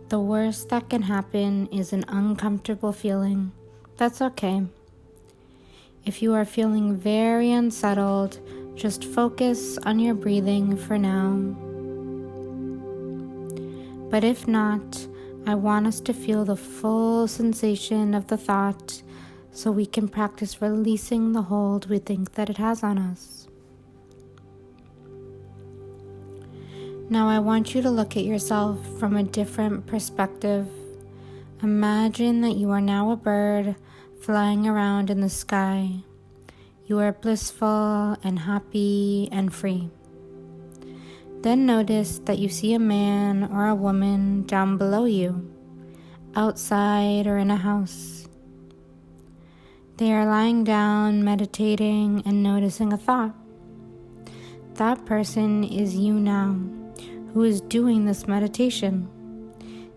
The worst that can happen is an uncomfortable feeling. That's okay. If you are feeling very unsettled, just focus on your breathing for now. But if not, I want us to feel the full sensation of the thought so we can practice releasing the hold we think that it has on us. Now I want you to look at yourself from a different perspective. Imagine that you are now a bird flying around in the sky. You are blissful and happy and free. Then notice that you see a man or a woman down below you, outside or in a house. They are lying down, meditating, and noticing a thought. That person is you now, who is doing this meditation.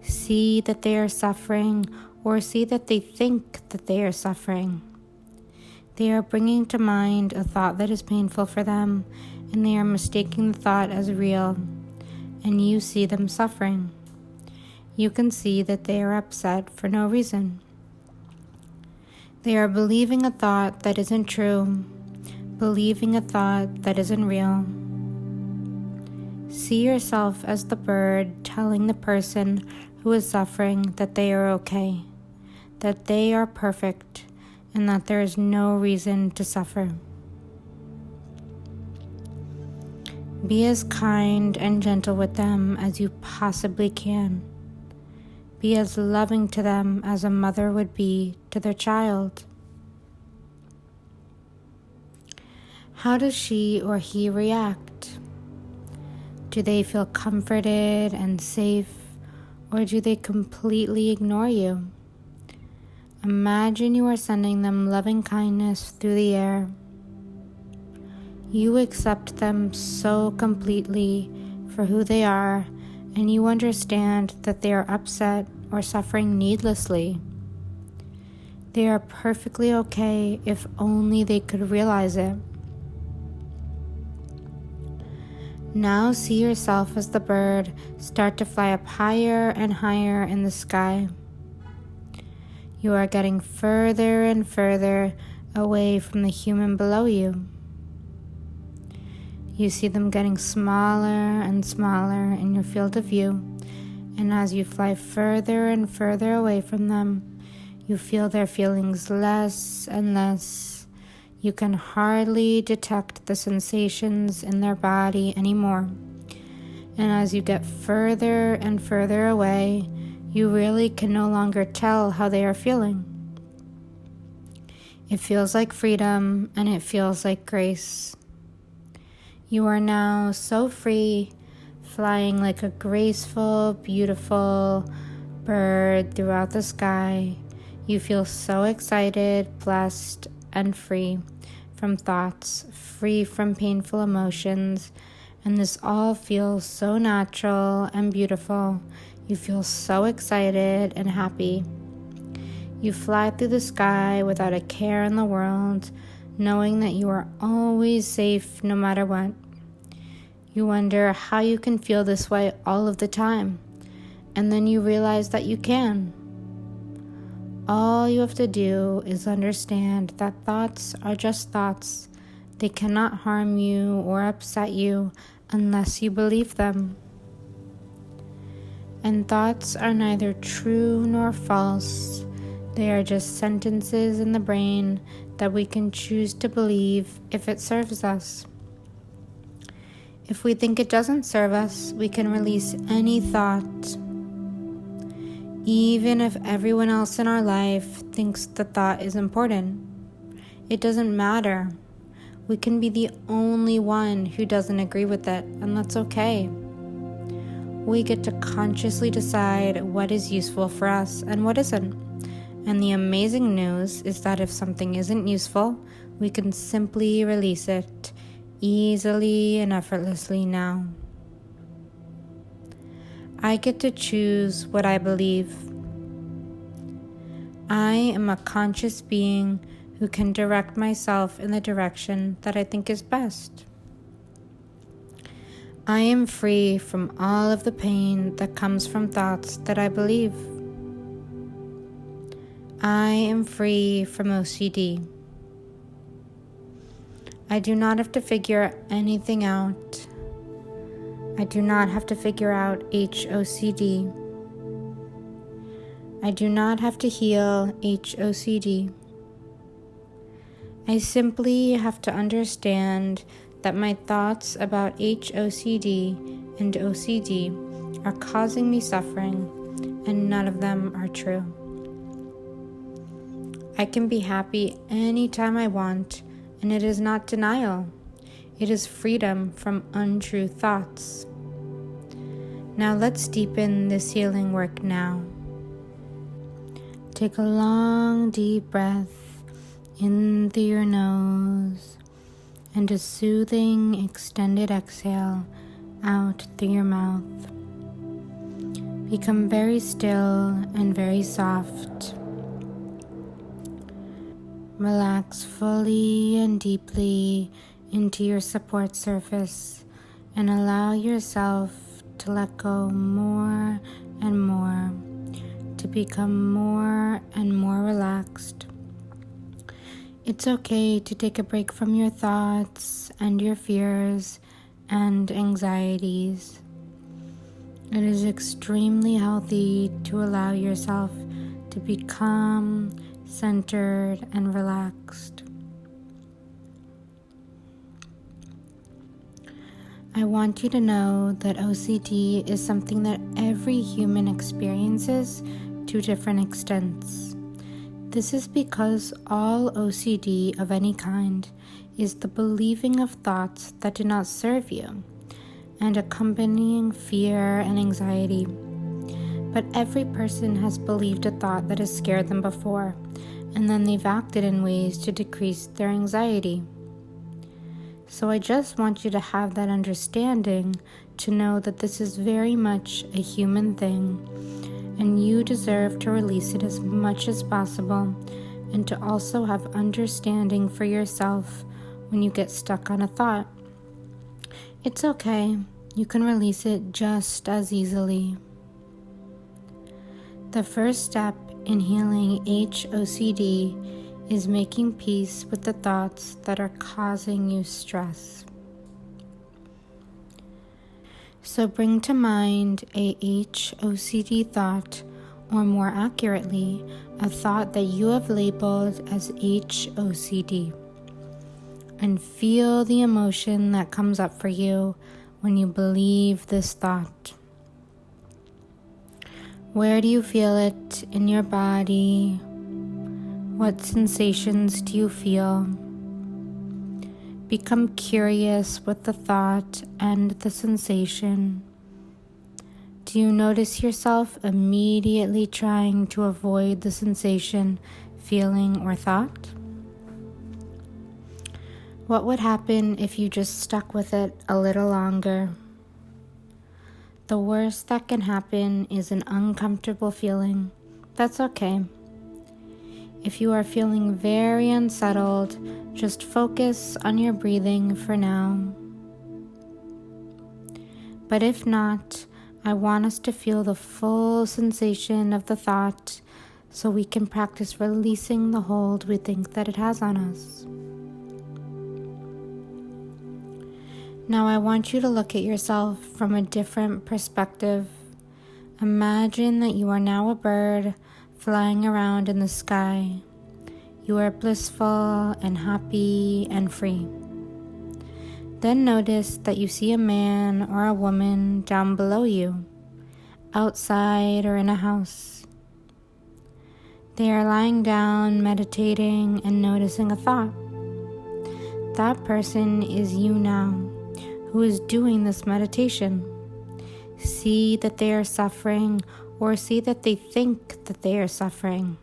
See that they are suffering, or see that they think that they are suffering. They are bringing to mind a thought that is painful for them, and they are mistaking the thought as real, and you see them suffering. You can see that they are upset for no reason. They are believing a thought that isn't true, believing a thought that isn't real. See yourself as the bird telling the person who is suffering that they are okay, that they are perfect, and that there is no reason to suffer. Be as kind and gentle with them as you possibly can. Be as loving to them as a mother would be to their child. How does she or he react? Do they feel comforted and safe, or do they completely ignore you? Imagine you are sending them loving kindness through the air. You accept them so completely for who they are, and you understand that they are upset or suffering needlessly. They are perfectly okay if only they could realize it. Now see yourself as the bird start to fly up higher and higher in the sky. You are getting further and further away from the human below you. You see them getting smaller and smaller in your field of view, and as you fly further and further away from them, you feel their feelings less and less. You can hardly detect the sensations in their body anymore. And as you get further and further away, you really can no longer tell how they are feeling. It feels like freedom, and it feels like grace. You are now so free, flying like a graceful, beautiful bird throughout the sky. You feel so excited, blessed, and free from thoughts, free from painful emotions, and this all feels so natural and beautiful. You feel so excited and happy. You fly through the sky without a care in the world, knowing that you are always safe no matter what. You wonder how you can feel this way all of the time, and then you realize that you can. All you have to do is understand that thoughts are just thoughts. They cannot harm you or upset you unless you believe them. And thoughts are neither true nor false. They are just sentences in the brain that we can choose to believe if it serves us. If we think it doesn't serve us, we can release any thought. Even if everyone else in our life thinks the thought is important, it doesn't matter. We can be the only one who doesn't agree with it, and that's okay. We get to consciously decide what is useful for us and what isn't. And the amazing news is that if something isn't useful, we can simply release it easily and effortlessly now. I get to choose what I believe. I am a conscious being who can direct myself in the direction that I think is best. I am free from all of the pain that comes from thoughts that I believe. I am free from OCD. I do not have to figure anything out. I do not have to figure out HOCD. I do not have to heal HOCD. I simply have to understand that my thoughts about HOCD and OCD are causing me suffering, and none of them are true. I can be happy anytime I want, and it is not denial. It is freedom from untrue thoughts. Now let's deepen this healing work now. Take a long, deep breath in through your nose and a soothing, extended exhale out through your mouth. Become very still and very soft. Relax fully and deeply into your support surface and allow yourself to let go more and more, to become more and more relaxed. It's okay to take a break from your thoughts and your fears and anxieties. It is extremely healthy to allow yourself to be calm, centered, and relaxed. I want you to know that OCD is something that every human experiences to different extents. This is because all OCD of any kind is the believing of thoughts that do not serve you and accompanying fear and anxiety. But every person has believed a thought that has scared them before, and then they've acted in ways to decrease their anxiety. So I just want you to have that understanding to know that this is very much a human thing, and you deserve to release it as much as possible, and to also have understanding for yourself when you get stuck on a thought. It's okay. You can release it just as easily. The first step in healing HOCD is making peace with the thoughts that are causing you stress. So bring to mind a HOCD thought, or more accurately, a thought that you have labeled as HOCD. and feel the emotion that comes up for you when you believe this thought. Where do you feel it in your body? What sensations do you feel? Become curious with the thought and the sensation. Do you notice yourself immediately trying to avoid the sensation, feeling, or thought? What would happen if you just stuck with it a little longer? The worst that can happen is an uncomfortable feeling. That's okay. If you are feeling very unsettled, just focus on your breathing for now. But if not, I want us to feel the full sensation of the thought so we can practice releasing the hold we think that it has on us. Now I want you to look at yourself from a different perspective. Imagine that you are now a bird flying around in the sky. You are blissful and happy and free. Then notice that you see a man or a woman down below you, outside or in a house. They are lying down, meditating, and noticing a thought. That person is you now, who is doing this meditation. See that they are suffering, or see that they think that they are suffering.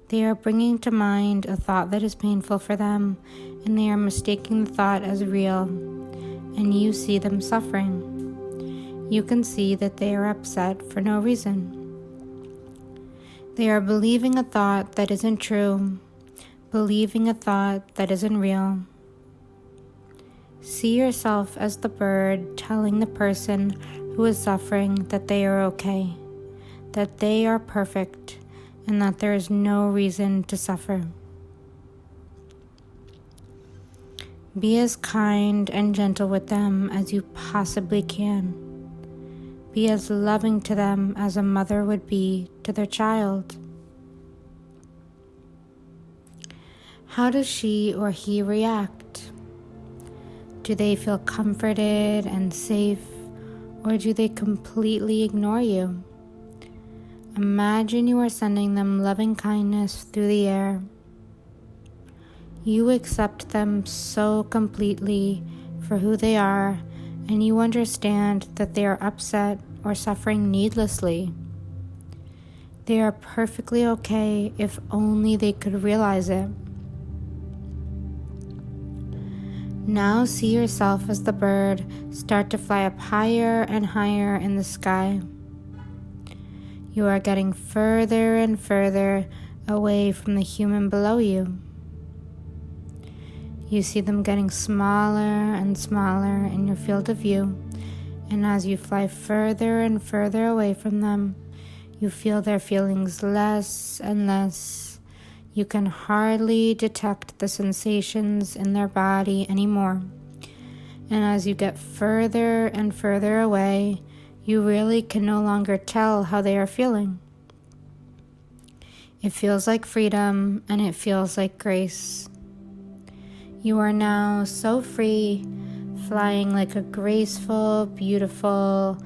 They are bringing to mind a thought that is painful for them, and they are mistaking the thought as real, and you see them suffering. You can see that they are upset for no reason. They are believing a thought that isn't true, believing a thought that isn't real. See yourself as the bird telling the person who is suffering that they are okay, that they are perfect, and that there is no reason to suffer. Be as kind and gentle with them as you possibly can. Be as loving to them as a mother would be to their child. How does she or he react? Do they feel comforted and safe, or do they completely ignore you? Imagine you are sending them loving kindness through the air. You accept them so completely for who they are, and you understand that they are upset or suffering needlessly. They are perfectly okay if only they could realize it. Now see yourself as the bird start to fly up higher and higher in the sky. You are getting further and further away from the human below you. You see them getting smaller and smaller in your field of view, and as you fly further and further away from them, you feel their feelings less and less. You can hardly detect the sensations in their body anymore. And as you get further and further away, you really can no longer tell how they are feeling. It feels like freedom, and it feels like grace. You are now so free, flying like a graceful, beautiful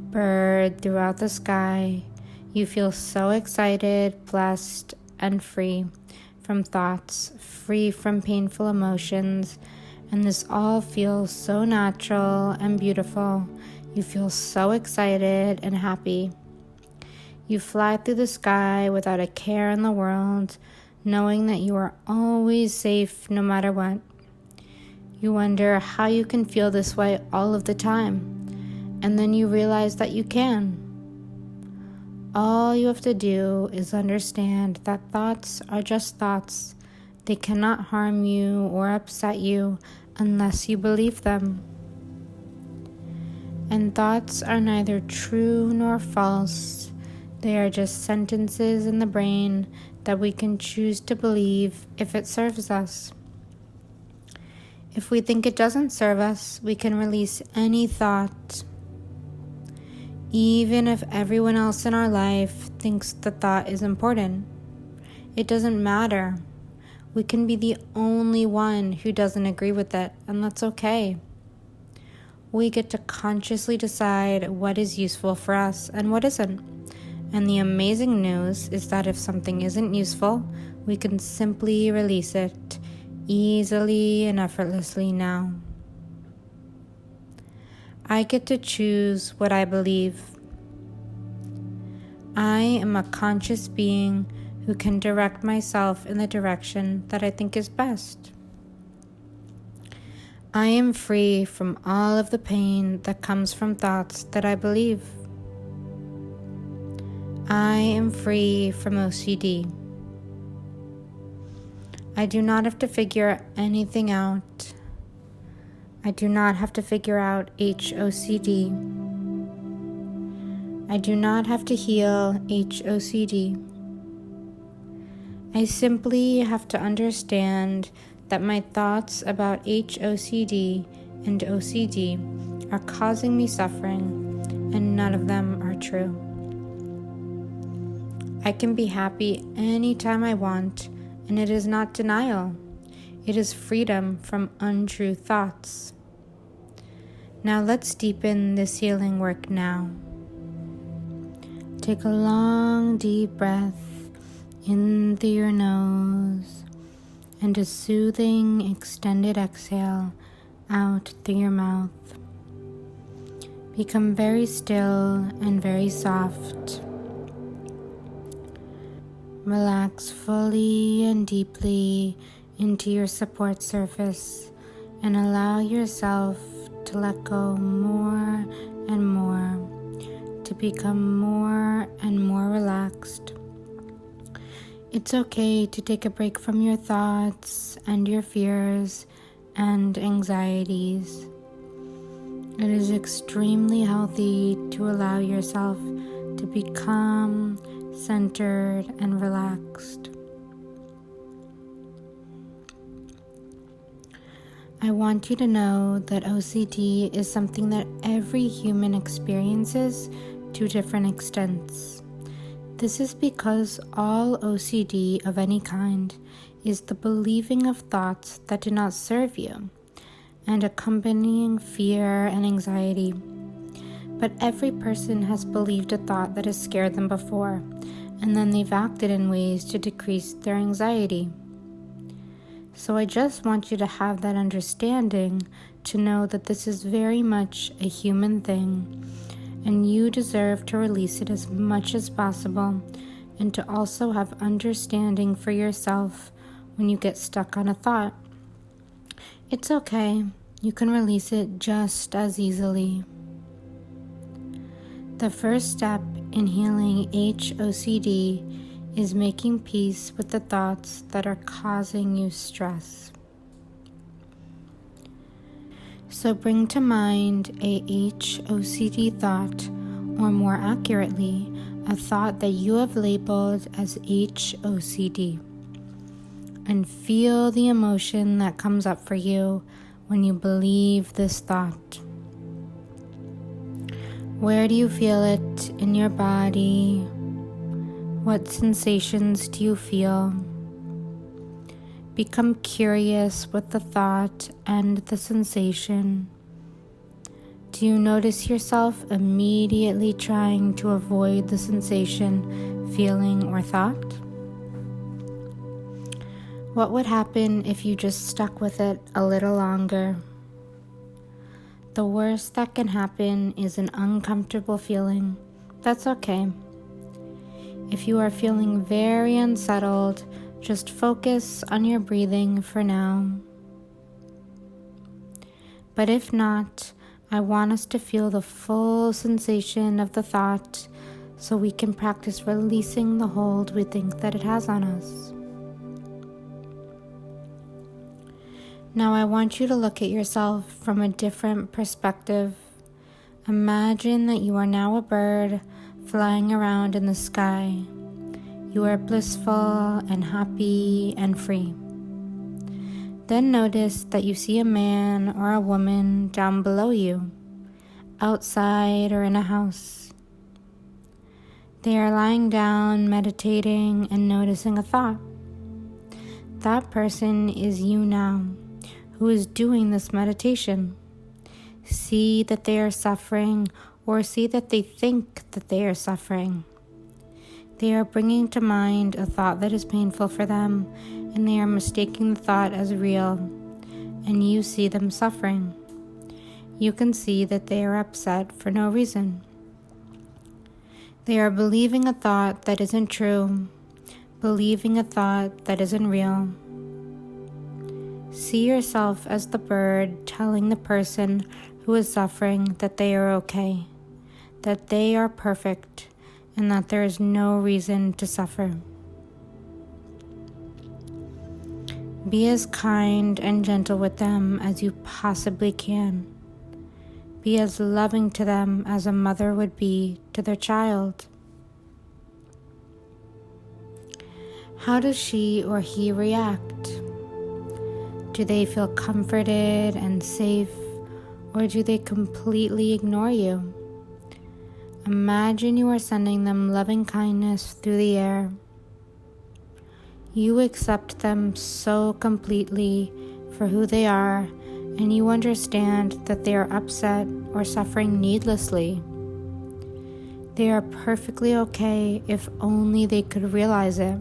bird throughout the sky. You feel so excited, blessed, and free from thoughts, free from painful emotions, and this all feels so natural and beautiful. You feel so excited and happy. You fly through the sky without a care in the world, knowing that you are always safe no matter what. You wonder how you can feel this way all of the time, and then you realize that you can. All you have to do is understand that thoughts are just thoughts. They cannot harm you or upset you unless you believe them. And thoughts are neither true nor false. They are just sentences in the brain that we can choose to believe if it serves us. If we think it doesn't serve us, we can release any thought. Even if everyone else in our life thinks the thought is important, it doesn't matter. We can be the only one who doesn't agree with it, and that's okay. We get to consciously decide what is useful for us and what isn't. And the amazing news is that if something isn't useful, we can simply release it easily and effortlessly now. I get to choose what I believe. I am a conscious being who can direct myself in the direction that I think is best. I am free from all of the pain that comes from thoughts that I believe. I am free from OCD. I do not have to figure anything out. I do not have to figure out HOCD. I do not have to heal HOCD. I simply have to understand that my thoughts about HOCD and OCD are causing me suffering, and none of them are true. I can be happy anytime I want, and it is not denial. It is freedom from untrue thoughts. Now let's deepen this healing work now. Take a long, deep breath in through your nose and a soothing, extended exhale out through your mouth. Become very still and very soft. Relax fully and deeply into your support surface and allow yourself to let go more and more, to become more and more relaxed. It's okay to take a break from your thoughts and your fears and anxieties. It is extremely healthy to allow yourself to become centered and relaxed. I want you to know that OCD is something that every human experiences to different extents. This is because all OCD of any kind is the believing of thoughts that do not serve you and accompanying fear and anxiety. But every person has believed a thought that has scared them before, and then they've acted in ways to decrease their anxiety. So I just want you to have that understanding to know that this is very much a human thing, and you deserve to release it as much as possible, and to also have understanding for yourself when you get stuck on a thought. It's okay. You can release it just as easily. The first step in healing HOCD is making peace with the thoughts that are causing you stress. So bring to mind a HOCD thought, or more accurately, a thought that you have labeled as HOCD, and feel the emotion that comes up for you when you believe this thought. Where do you feel it in your body? What sensations do you feel? Become curious with the thought and the sensation. Do you notice yourself immediately trying to avoid the sensation, feeling, or thought? What would happen if you just stuck with it a little longer? The worst that can happen is an uncomfortable feeling. That's okay. If you are feeling very unsettled, just focus on your breathing for now. But if not, I want us to feel the full sensation of the thought so we can practice releasing the hold we think that it has on us. Now I want you to look at yourself from a different perspective. Imagine that you are now a bird flying around in the sky. You are blissful and happy and free. Then notice that you see a man or a woman down below you, outside or in a house. They are lying down, meditating, and noticing a thought. That person is you now, who is doing this meditation. See that they are suffering, or see that they think that they are suffering. They are bringing to mind a thought that is painful for them, and they are mistaking the thought as real, and you see them suffering. You can see that they are upset for no reason. They are believing a thought that isn't true, believing a thought that isn't real. See yourself as the bird telling the person who is suffering that they are okay, that they are perfect, and that there is no reason to suffer. Be as kind and gentle with them as you possibly can. Be as loving to them as a mother would be to their child. How does she or he react? Do they feel comforted and safe, or do they completely ignore you? Imagine you are sending them loving kindness through the air. You accept them so completely for who they are, and you understand that they are upset or suffering needlessly. They are perfectly okay if only they could realize it.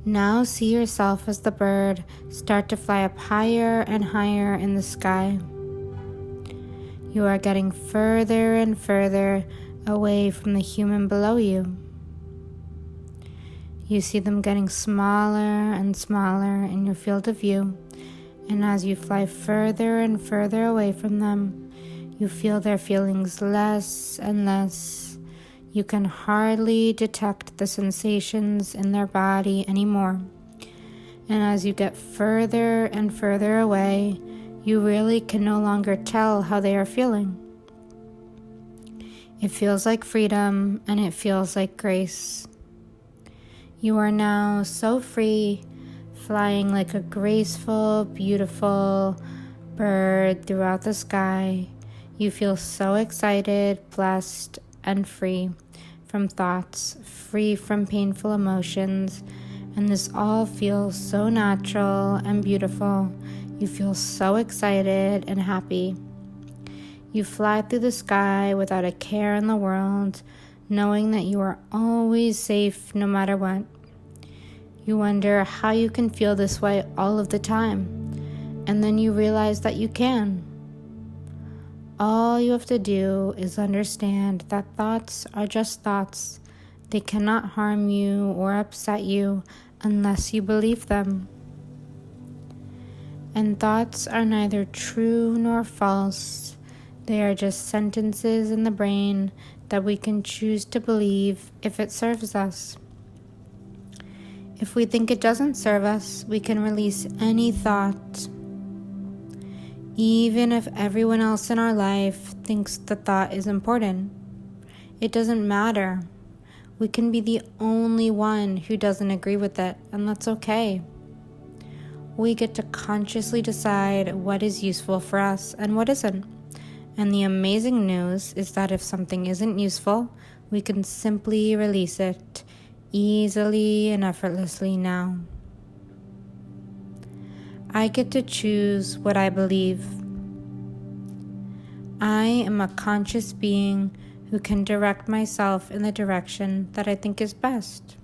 Now see yourself as the bird start to fly up higher and higher in the sky. You are getting further and further away from the human below you. You see them getting smaller and smaller in your field of view, and as you fly further and further away from them, you feel their feelings less and less. You can hardly detect the sensations in their body anymore. And as you get further and further away, you really can no longer tell how they are feeling. It feels like freedom, and it feels like grace. You are now so free, flying like a graceful, beautiful bird throughout the sky. You feel so excited, blessed, and free from thoughts, free from painful emotions, and this all feels so natural and beautiful. You feel so excited and happy. You fly through the sky without a care in the world, knowing that you are always safe no matter what. You wonder how you can feel this way all of the time, and then you realize that you can. All you have to do is understand that thoughts are just thoughts. They cannot harm you or upset you unless you believe them. And thoughts are neither true nor false. They are just sentences in the brain that we can choose to believe if it serves us. If we think it doesn't serve us, we can release any thought. Even if everyone else in our life thinks the thought is important, it doesn't matter. We can be the only one who doesn't agree with it, and that's okay. We get to consciously decide what is useful for us and what isn't. And the amazing news is that if something isn't useful, we can simply release it easily and effortlessly now. I get to choose what I believe. I am a conscious being who can direct myself in the direction that I think is best.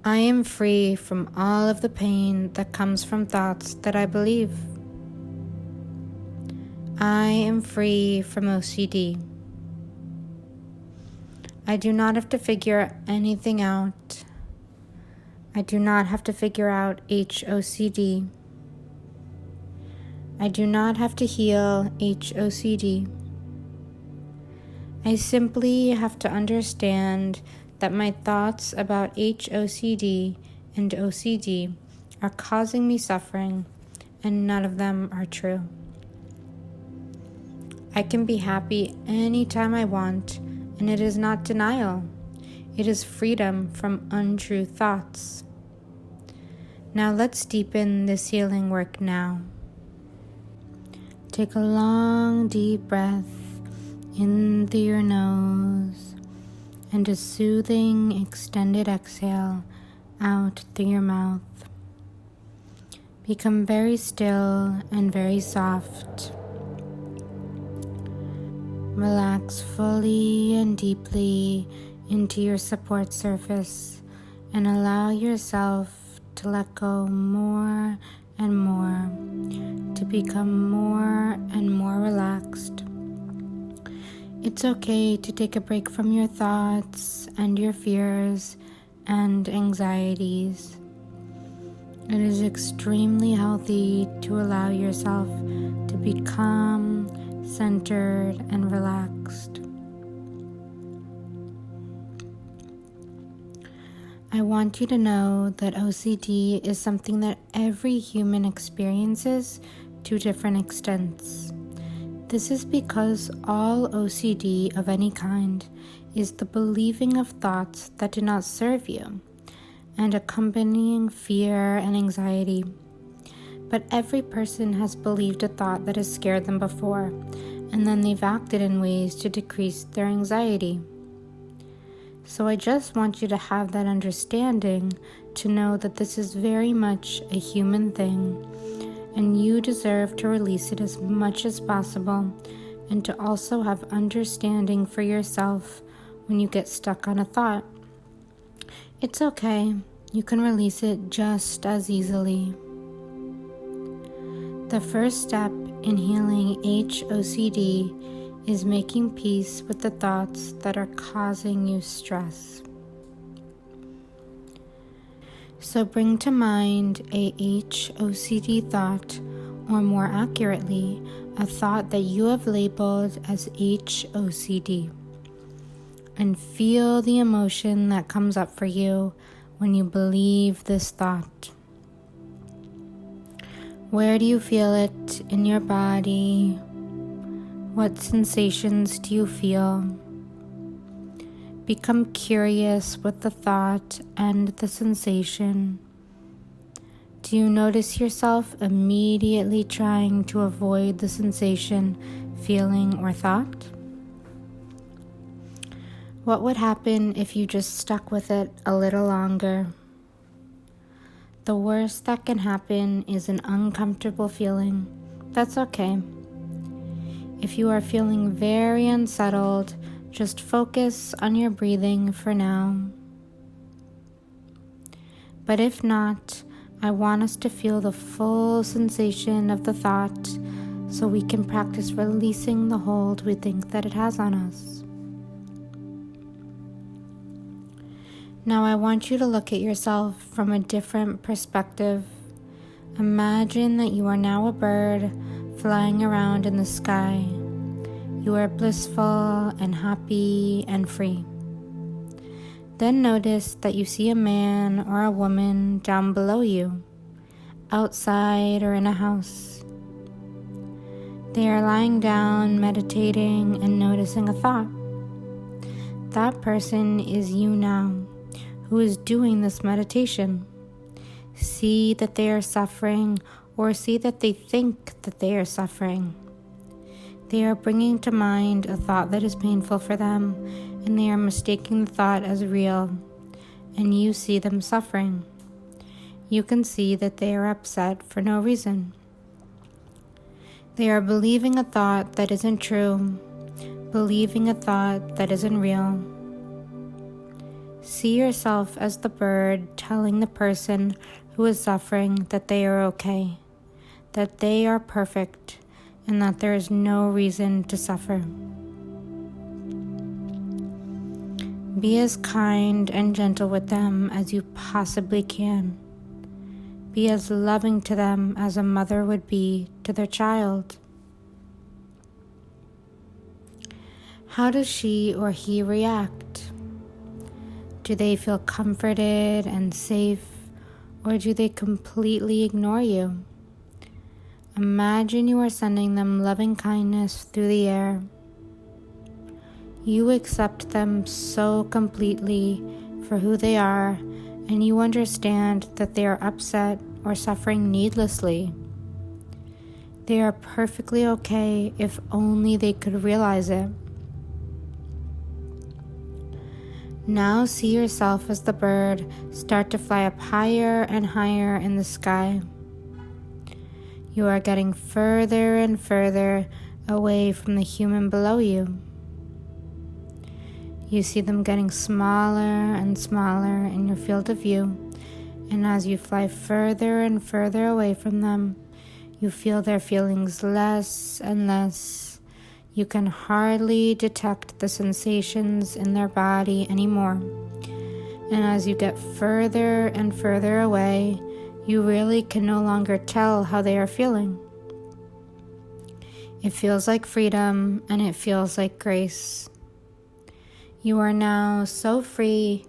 I am free from all of the pain that comes from thoughts that I believe. I am free from OCD. I do not have to figure anything out. I do not have to figure out HOCD. I do not have to heal HOCD. I simply have to understand that my thoughts about HOCD and OCD are causing me suffering, and none of them are true. I can be happy anytime I want, and it is not denial. It is freedom from untrue thoughts. Now let's deepen this healing work now. Take a long, deep breath in through your nose and a soothing, extended exhale out through your mouth. Become very still and very soft. Relax fully and deeply into your support surface and allow yourself to let go more and more, to become more and more relaxed. It's okay to take a break from your thoughts and your fears and anxieties. It is extremely healthy to allow yourself to be calm, centered, and relaxed. I want you to know that OCD is something that every human experiences to different extents. This is because all OCD of any kind is the believing of thoughts that do not serve you and accompanying fear and anxiety. But every person has believed a thought that has scared them before, and then they've acted in ways to decrease their anxiety. So I just want you to have that understanding to know that this is very much a human thing, and you deserve to release it as much as possible, and to also have understanding for yourself when you get stuck on a thought. It's okay, you can release it just as easily. The first step in healing HOCD is making peace with the thoughts that are causing you stress. So bring to mind a HOCD thought, or more accurately, a thought that you have labeled as HOCD, and feel the emotion that comes up for you when you believe this thought. Where do you feel it in your body? What sensations do you feel? Become curious with the thought and the sensation. Do you notice yourself immediately trying to avoid the sensation, feeling, or thought? What would happen if you just stuck with it a little longer? The worst that can happen is an uncomfortable feeling. That's okay. If you are feeling very unsettled, just focus on your breathing for now. But if not, I want us to feel the full sensation of the thought so we can practice releasing the hold we think that it has on us. Now I want you to look at yourself from a different perspective. Imagine that you are now a bird flying around in the sky. You are blissful and happy and free. Then notice that you see a man or a woman down below you, outside or in a house. They are lying down, meditating, and noticing a thought. That person is you now, who is doing this meditation. See that they are suffering, or see that they think that they are suffering. They are bringing to mind a thought that is painful for them, and they are mistaking the thought as real, and you see them suffering. You can see that they are upset for no reason. They are believing a thought that isn't true, believing a thought that isn't real. See yourself as the bird telling the person who is suffering that they are okay, that they are perfect, and that there is no reason to suffer. Be as kind and gentle with them as you possibly can. Be as loving to them as a mother would be to their child. How does she or he react? Do they feel comforted and safe, or do they completely ignore you? Imagine you are sending them loving kindness through the air. You accept them so completely for who they are, and you understand that they are upset or suffering needlessly. They are perfectly okay if only they could realize it. Now see yourself as the bird start to fly up higher and higher in the sky. You are getting further and further away from the human below you. You see them getting smaller and smaller in your field of view, and as you fly further and further away from them, you feel their feelings less and less. You can hardly detect the sensations in their body anymore. And as you get further and further away, you really can no longer tell how they are feeling. It feels like freedom, and it feels like grace. You are now so free,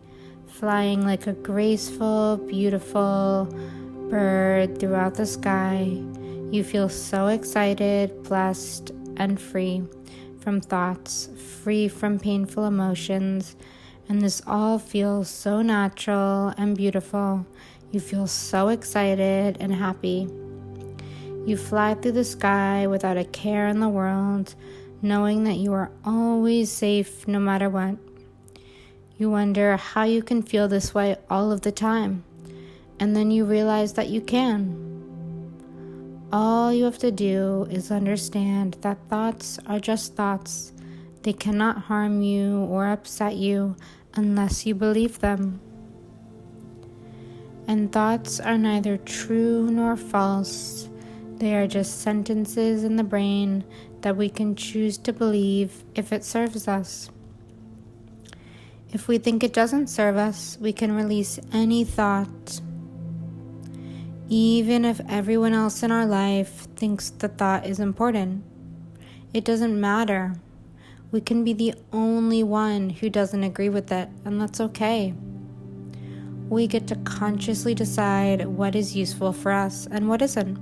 flying like a graceful, beautiful bird throughout the sky. You feel so excited, blessed, and free from thoughts, free from painful emotions, and this all feels so natural and beautiful. You feel so excited and happy. You fly through the sky without a care in the world, knowing that you are always safe no matter what. You wonder how you can feel this way all of the time, and then you realize that you can. All you have to do is understand that thoughts are just thoughts. They cannot harm you or upset you unless you believe them. And thoughts are neither true nor false. They are just sentences in the brain that we can choose to believe if it serves us. If we think it doesn't serve us, we can release any thought. Even if everyone else in our life thinks the thought is important, it doesn't matter. We can be the only one who doesn't agree with it, and that's okay. We get to consciously decide what is useful for us and what isn't.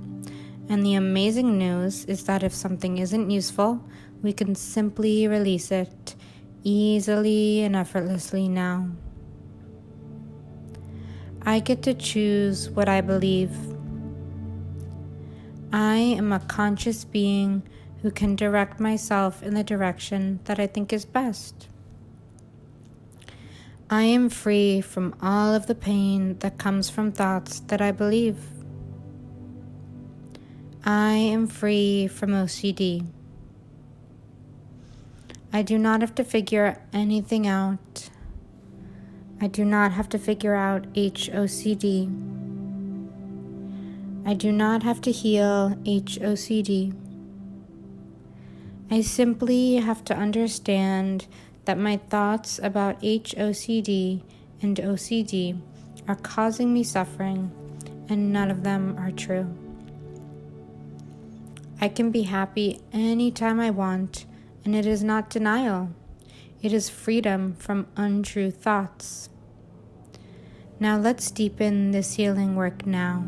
And the amazing news is that if something isn't useful, we can simply release it easily and effortlessly now. I get to choose what I believe. I am a conscious being who can direct myself in the direction that I think is best. I am free from all of the pain that comes from thoughts that I believe. I am free from OCD. I do not have to figure anything out. I do not have to figure out HOCD. I do not have to heal HOCD. I simply have to understand that my thoughts about HOCD and OCD are causing me suffering, and none of them are true. I can be happy anytime I want, and it is not denial. It is freedom from untrue thoughts. Now let's deepen this healing work now.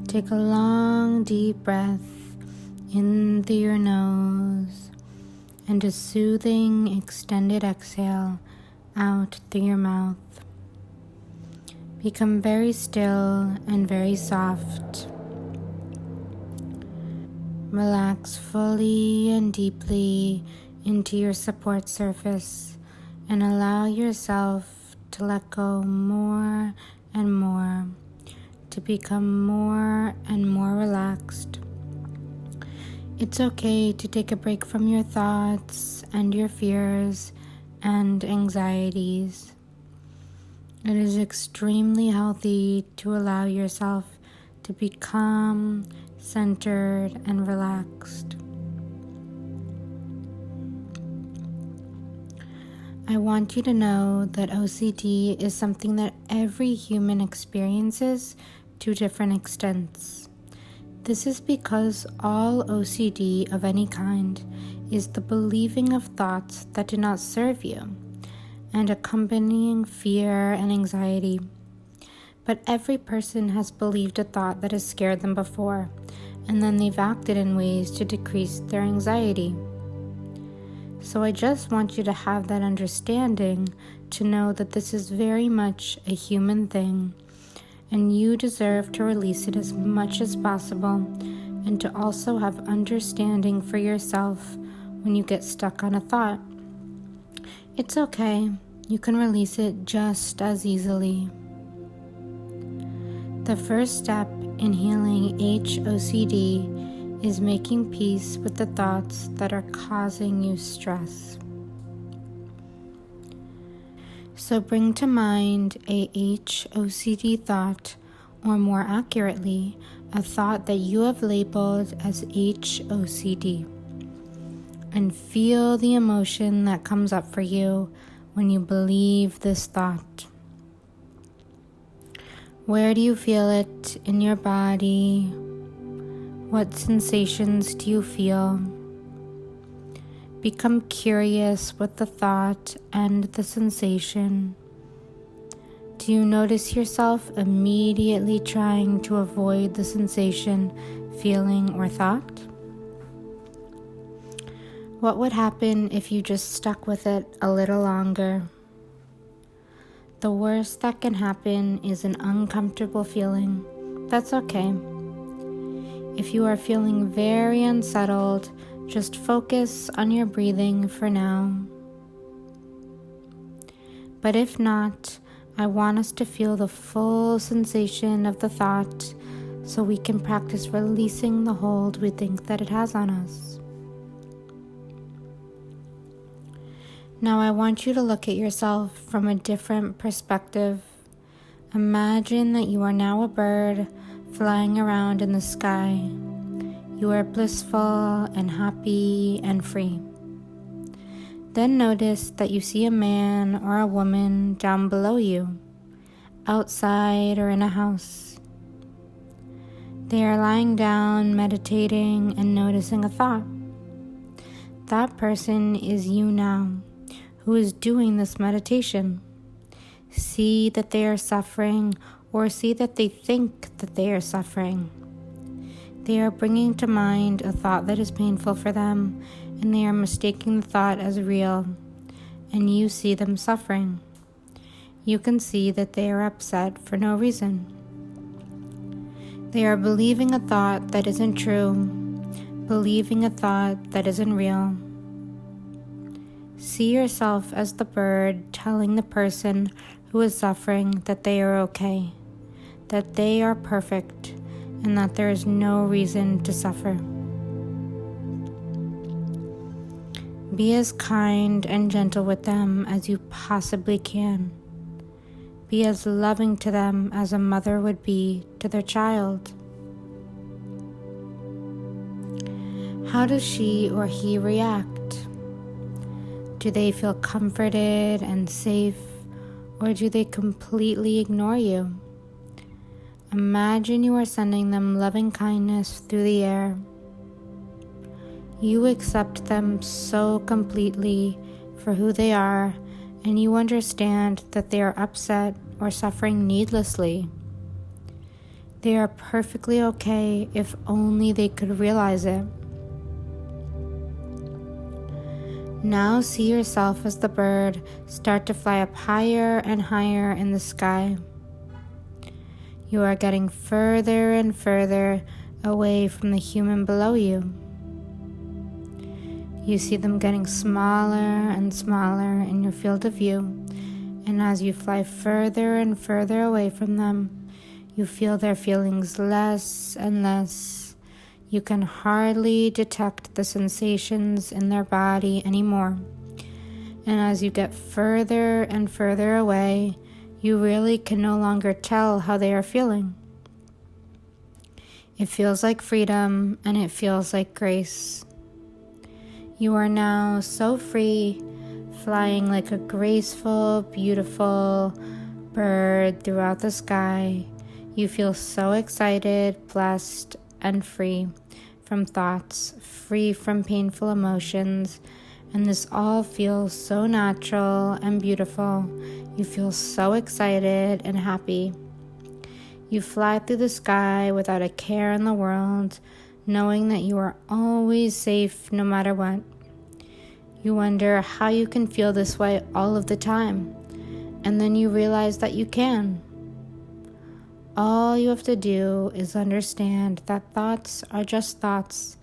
Take a long, deep breath in through your nose and a soothing, extended exhale out through your mouth. Become very still and very soft. Relax fully and deeply into your support surface and allow yourself to let go more and more, to become more and more relaxed. It's okay to take a break from your thoughts and your fears and anxieties. It is extremely healthy to allow yourself to be calm, centered, and relaxed. I want you to know that OCD is something that every human experiences to different extents. This is because all OCD of any kind is the believing of thoughts that do not serve you and accompanying fear and anxiety. But every person has believed a thought that has scared them before, and then they've acted in ways to decrease their anxiety. So I just want you to have that understanding to know that this is very much a human thing, and you deserve to release it as much as possible, and to also have understanding for yourself when you get stuck on a thought. It's okay. You can release it just as easily. The first step in healing HOCD is making peace with the thoughts that are causing you stress. So bring to mind a HOCD thought, or more accurately, a thought that you have labeled as HOCD, and feel the emotion that comes up for you when you believe this thought. Where do you feel it in your body? What sensations do you feel? Become curious with the thought and the sensation. Do you notice yourself immediately trying to avoid the sensation, feeling, or thought? What would happen if you just stuck with it a little longer? The worst that can happen is an uncomfortable feeling. That's okay. If you are feeling very unsettled, just focus on your breathing for now. But if not, I want us to feel the full sensation of the thought so we can practice releasing the hold we think that it has on us. Now I want you to look at yourself from a different perspective. Imagine that you are now a bird flying around in the sky. You are blissful and happy and free. Then notice that you see a man or a woman down below you, outside or in a house. They are lying down, meditating, and noticing a thought. That person is you now, who is doing this meditation. See that they are suffering, or see that they think that they are suffering. They are bringing to mind a thought that is painful for them, and they are mistaking the thought as real, and you see them suffering. You can see that they are upset for no reason. They are believing a thought that isn't true, believing a thought that isn't real. See yourself as the bird telling the person who is suffering that they are okay, that they are perfect, and that there is no reason to suffer. Be as kind and gentle with them as you possibly can. Be as loving to them as a mother would be to their child. How does she or he react? Do they feel comforted and safe, or do they completely ignore you? Imagine you are sending them loving kindness through the air. You accept them so completely for who they are, and you understand that they are upset or suffering needlessly. They are perfectly okay if only they could realize it. Now see yourself as the bird start to fly up higher and higher in the sky. You are getting further and further away from the human below you. You see them getting smaller and smaller in your field of view, and as you fly further and further away from them, you feel their feelings less and less. You can hardly detect the sensations in their body anymore. And as you get further and further away, you really can no longer tell how they are feeling. It feels like freedom, and it feels like grace. You are now so free, flying like a graceful, beautiful bird throughout the sky. You feel so excited, blessed, and free from thoughts, free from painful emotions, and this all feels so natural and beautiful. You feel so excited and happy. You fly through the sky without a care in the world, knowing that you are always safe no matter what. You wonder how you can feel this way all of the time, and then you realize that you can. All you have to do is understand that thoughts are just thoughts.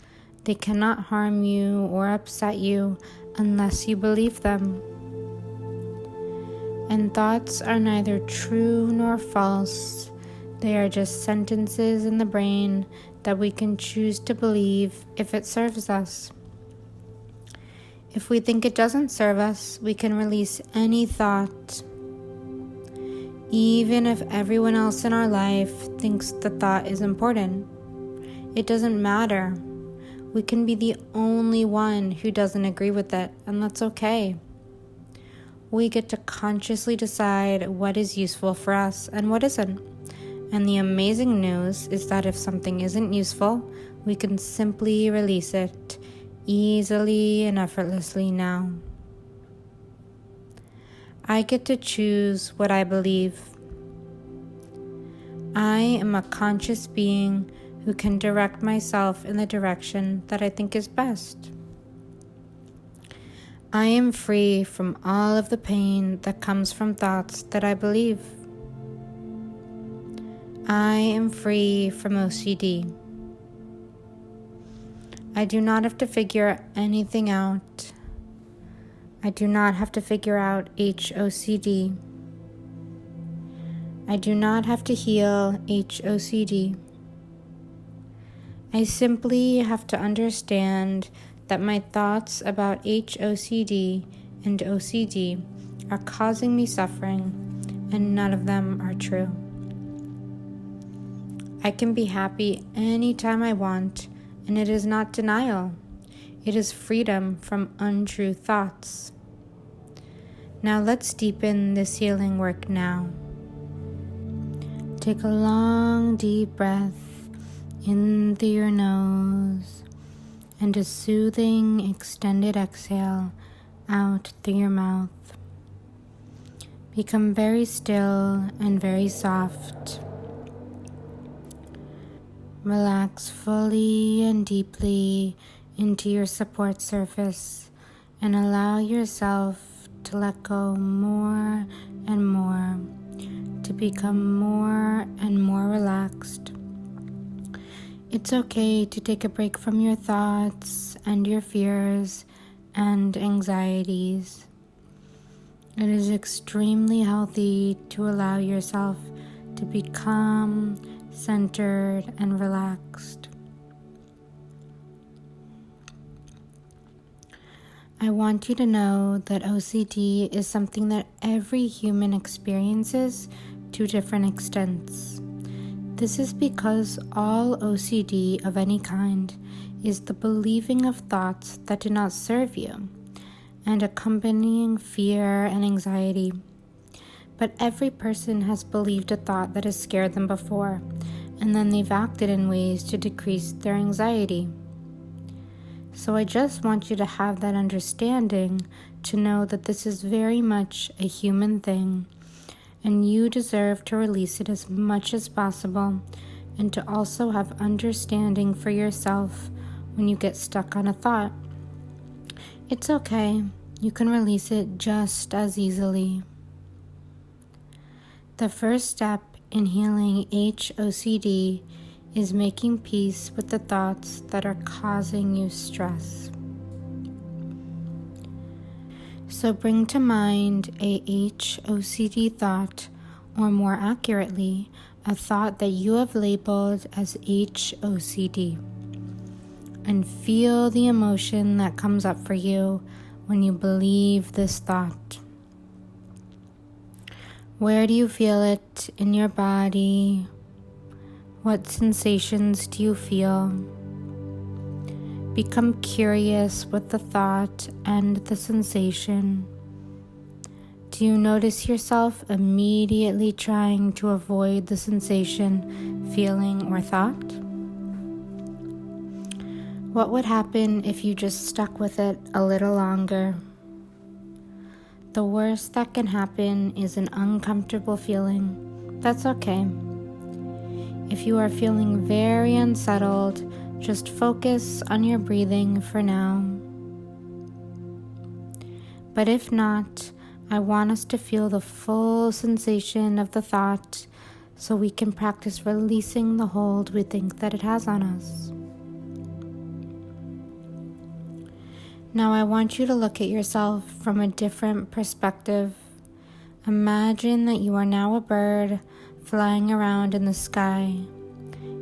They cannot harm you or upset you unless you believe them. And thoughts are neither true nor false. They are just sentences in the brain that we can choose to believe if it serves us. If we think it doesn't serve us, we can release any thought. Even if everyone else in our life thinks the thought is important, it doesn't matter. We can be the only one who doesn't agree with it, and that's okay. We get to consciously decide what is useful for us and what isn't. And the amazing news is that if something isn't useful, we can simply release it easily and effortlessly now. I get to choose what I believe. I am a conscious being who can direct myself in the direction that I think is best. I am free from all of the pain that comes from thoughts that I believe. I am free from OCD. I do not have to figure anything out. I do not have to figure out HOCD. I do not have to heal HOCD. I simply have to understand that my thoughts about HOCD and OCD are causing me suffering, and none of them are true. I can be happy anytime I want, and it is not denial. It is freedom from untrue thoughts. Now let's deepen this healing work now. Take a long, deep breath in through your nose and a soothing, extended exhale out through your mouth. Become very still and very soft. Relax fully and deeply into your support surface and allow yourself to let go more and more, to become more and more relaxed. It's okay to take a break from your thoughts and your fears and anxieties. It is extremely healthy to allow yourself to be calm, centered, and relaxed. I want you to know that OCD is something that every human experiences to different extents. This is because all OCD of any kind is the believing of thoughts that do not serve you and accompanying fear and anxiety. But every person has believed a thought that has scared them before, and then they've acted in ways to decrease their anxiety. So I just want you to have that understanding to know that this is very much a human thing, and you deserve to release it as much as possible, and to also have understanding for yourself when you get stuck on a thought. It's okay. You can release it just as easily. The first step in healing HOCD is making peace with the thoughts that are causing you stress. So bring to mind a HOCD thought, or more accurately, a thought that you have labeled as HOCD, and feel the emotion that comes up for you when you believe this thought. Where do you feel it in your body? What sensations do you feel? Become curious with the thought and the sensation. Do you notice yourself immediately trying to avoid the sensation, feeling, or thought? What would happen if you just stuck with it a little longer? The worst that can happen is an uncomfortable feeling. That's okay. If you are feeling very unsettled, just focus on your breathing for now. But if not, I want us to feel the full sensation of the thought so we can practice releasing the hold we think that it has on us. Now I want you to look at yourself from a different perspective. Imagine that you are now a bird flying around in the sky.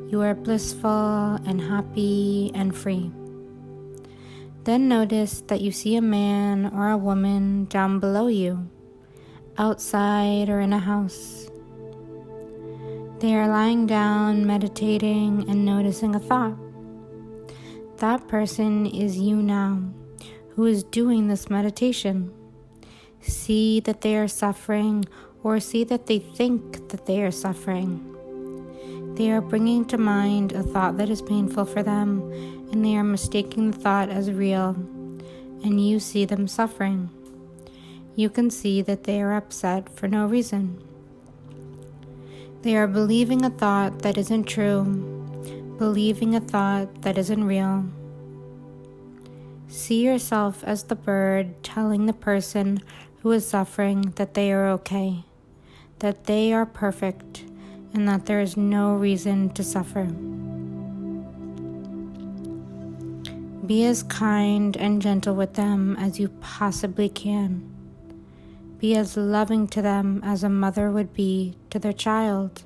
You are blissful and happy and free. Then notice that you see a man or a woman down below you, outside or in a house. They are lying down, meditating, and noticing a thought. That person is you now, who is doing this meditation. See that they are suffering, or see that they think that they are suffering. They are bringing to mind a thought that is painful for them, and they are mistaking the thought as real, and you see them suffering. You can see that they are upset for no reason. They are believing a thought that isn't true, believing a thought that isn't real. See yourself as the bird telling the person who is suffering that they are okay, that they are perfect, and that there is no reason to suffer. Be as kind and gentle with them as you possibly can. Be as loving to them as a mother would be to their child.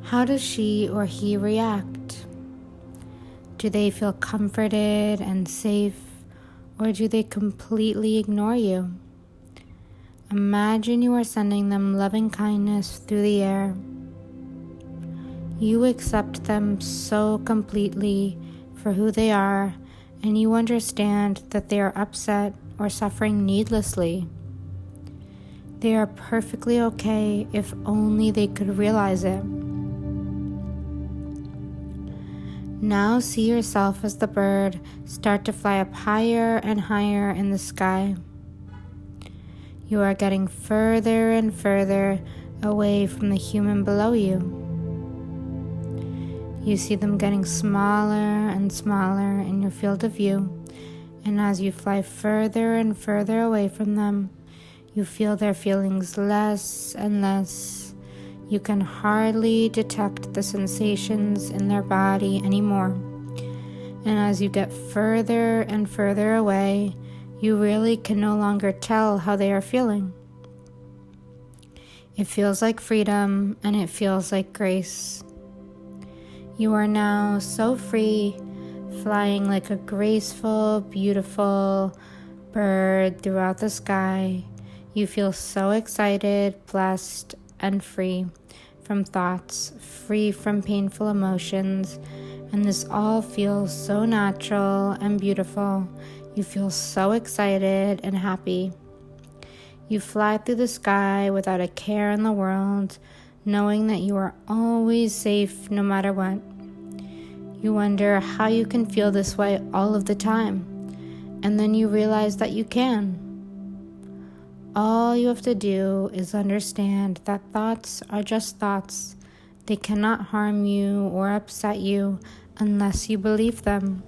How does she or he react? Do they feel comforted and safe, or do they completely ignore you? Imagine you are sending them loving kindness through the air. You accept them so completely for who they are, and you understand that they are upset or suffering needlessly. They are perfectly okay if only they could realize it. Now see yourself as the bird start to fly up higher and higher in the sky. You are getting further and further away from the human below you. You see them getting smaller and smaller in your field of view, and as you fly further and further away from them, you feel their feelings less and less. You can hardly detect the sensations in their body anymore. And as you get further and further away, you really can no longer tell how they are feeling. It feels like freedom, and it feels like grace. You are now so free, flying like a graceful, beautiful bird throughout the sky. You feel so excited, blessed, and free from thoughts, free from painful emotions, and this all feels so natural and beautiful. You feel so excited and happy. You fly through the sky without a care in the world, knowing that you are always safe no matter what. You wonder how you can feel this way all of the time, and then you realize that you can. All you have to do is understand that thoughts are just thoughts. They cannot harm you or upset you unless you believe them.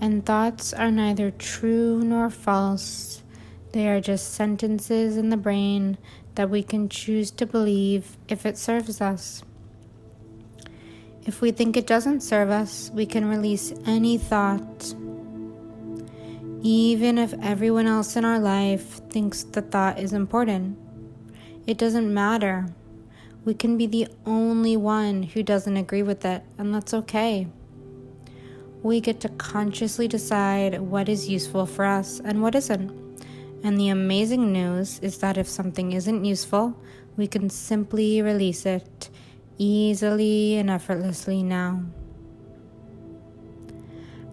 And thoughts are neither true nor false. They are just sentences in the brain that we can choose to believe if it serves us. If we think it doesn't serve us, we can release any thought. Even if everyone else in our life thinks the thought is important, it doesn't matter. We can be the only one who doesn't agree with it, and that's okay. We get to consciously decide what is useful for us and what isn't. And the amazing news is that if something isn't useful, we can simply release it easily and effortlessly now.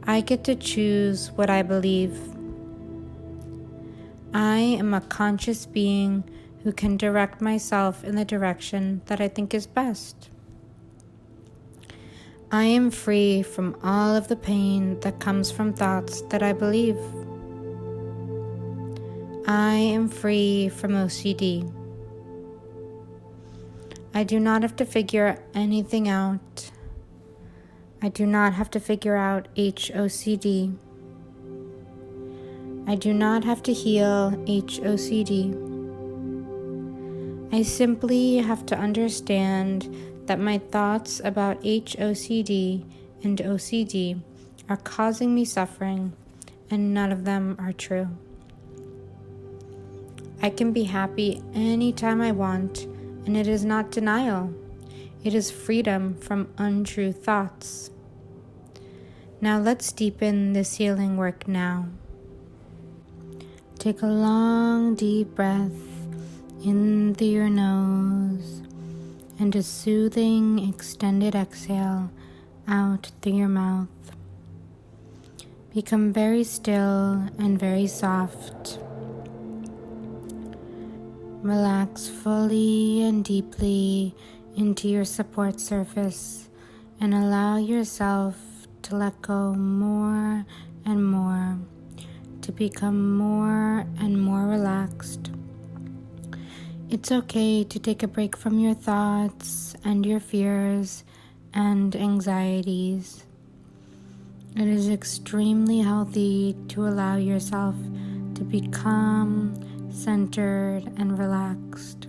I get to choose what I believe. I am a conscious being who can direct myself in the direction that I think is best. I am free from all of the pain that comes from thoughts that I believe. I am free from OCD. I do not have to figure anything out. I do not have to figure out HOCD. I do not have to heal HOCD. I simply have to understand that my thoughts about HOCD and OCD are causing me suffering, and none of them are true. I can be happy anytime I want, and it is not denial. It is freedom from untrue thoughts. Now let's deepen this healing work now. Take a long, deep breath in through your nose and a soothing, extended exhale out through your mouth. Become very still and very soft. Relax fully and deeply into your support surface and allow yourself to let go more and more, to become more and more relaxed. It's okay to take a break from your thoughts and your fears and anxieties. It is extremely healthy to allow yourself to be calm, centered, and relaxed.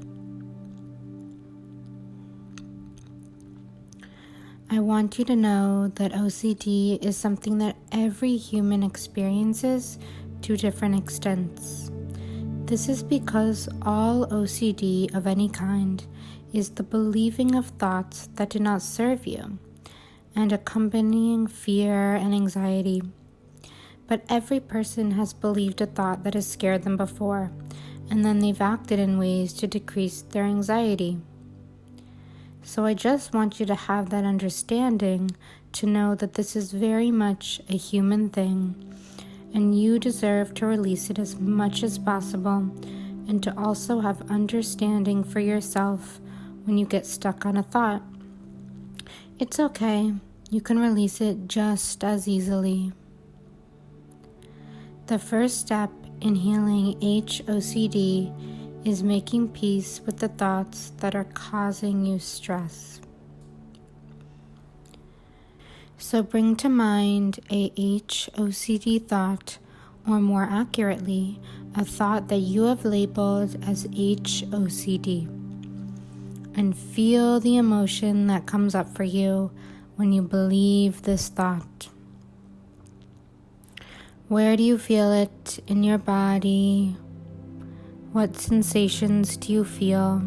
I want you to know that OCD is something that every human experiences to different extents. This is because all OCD of any kind is the believing of thoughts that do not serve you and accompanying fear and anxiety. But every person has believed a thought that has scared them before, and then they've acted in ways to decrease their anxiety. So I just want you to have that understanding to know that this is very much a human thing, and you deserve to release it as much as possible, and to also have understanding for yourself when you get stuck on a thought. It's okay, you can release it just as easily. The first step in healing HOCD is making peace with the thoughts that are causing you stress. So bring to mind a HOCD thought, or more accurately, a thought that you have labeled as HOCD, and feel the emotion that comes up for you when you believe this thought. Where do you feel it in your body? What sensations do you feel?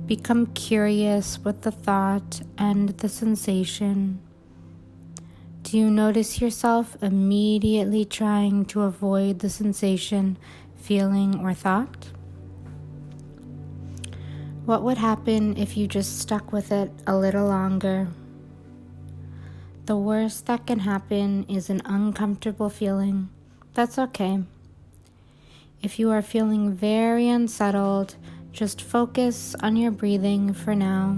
Become curious with the thought and the sensation. Do you notice yourself immediately trying to avoid the sensation, feeling, or thought? What would happen if you just stuck with it a little longer? The worst that can happen is an uncomfortable feeling. That's okay. If you are feeling very unsettled, just focus on your breathing for now.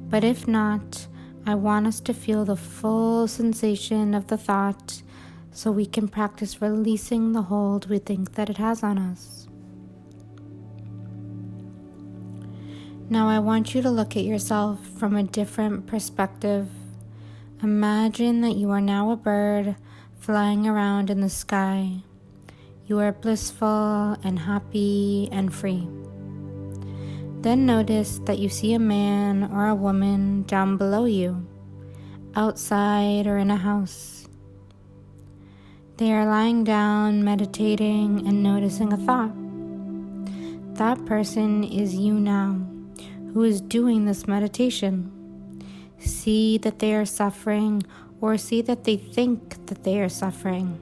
But if not, I want us to feel the full sensation of the thought so we can practice releasing the hold we think that it has on us. Now I want you to look at yourself from a different perspective. Imagine that you are now a bird flying around in the sky. You are blissful and happy and free. Then notice that you see a man or a woman down below you, outside or in a house. They are lying down, meditating, and noticing a thought. That person is you now, who is doing this meditation. See that they are suffering, or see that they think that they are suffering.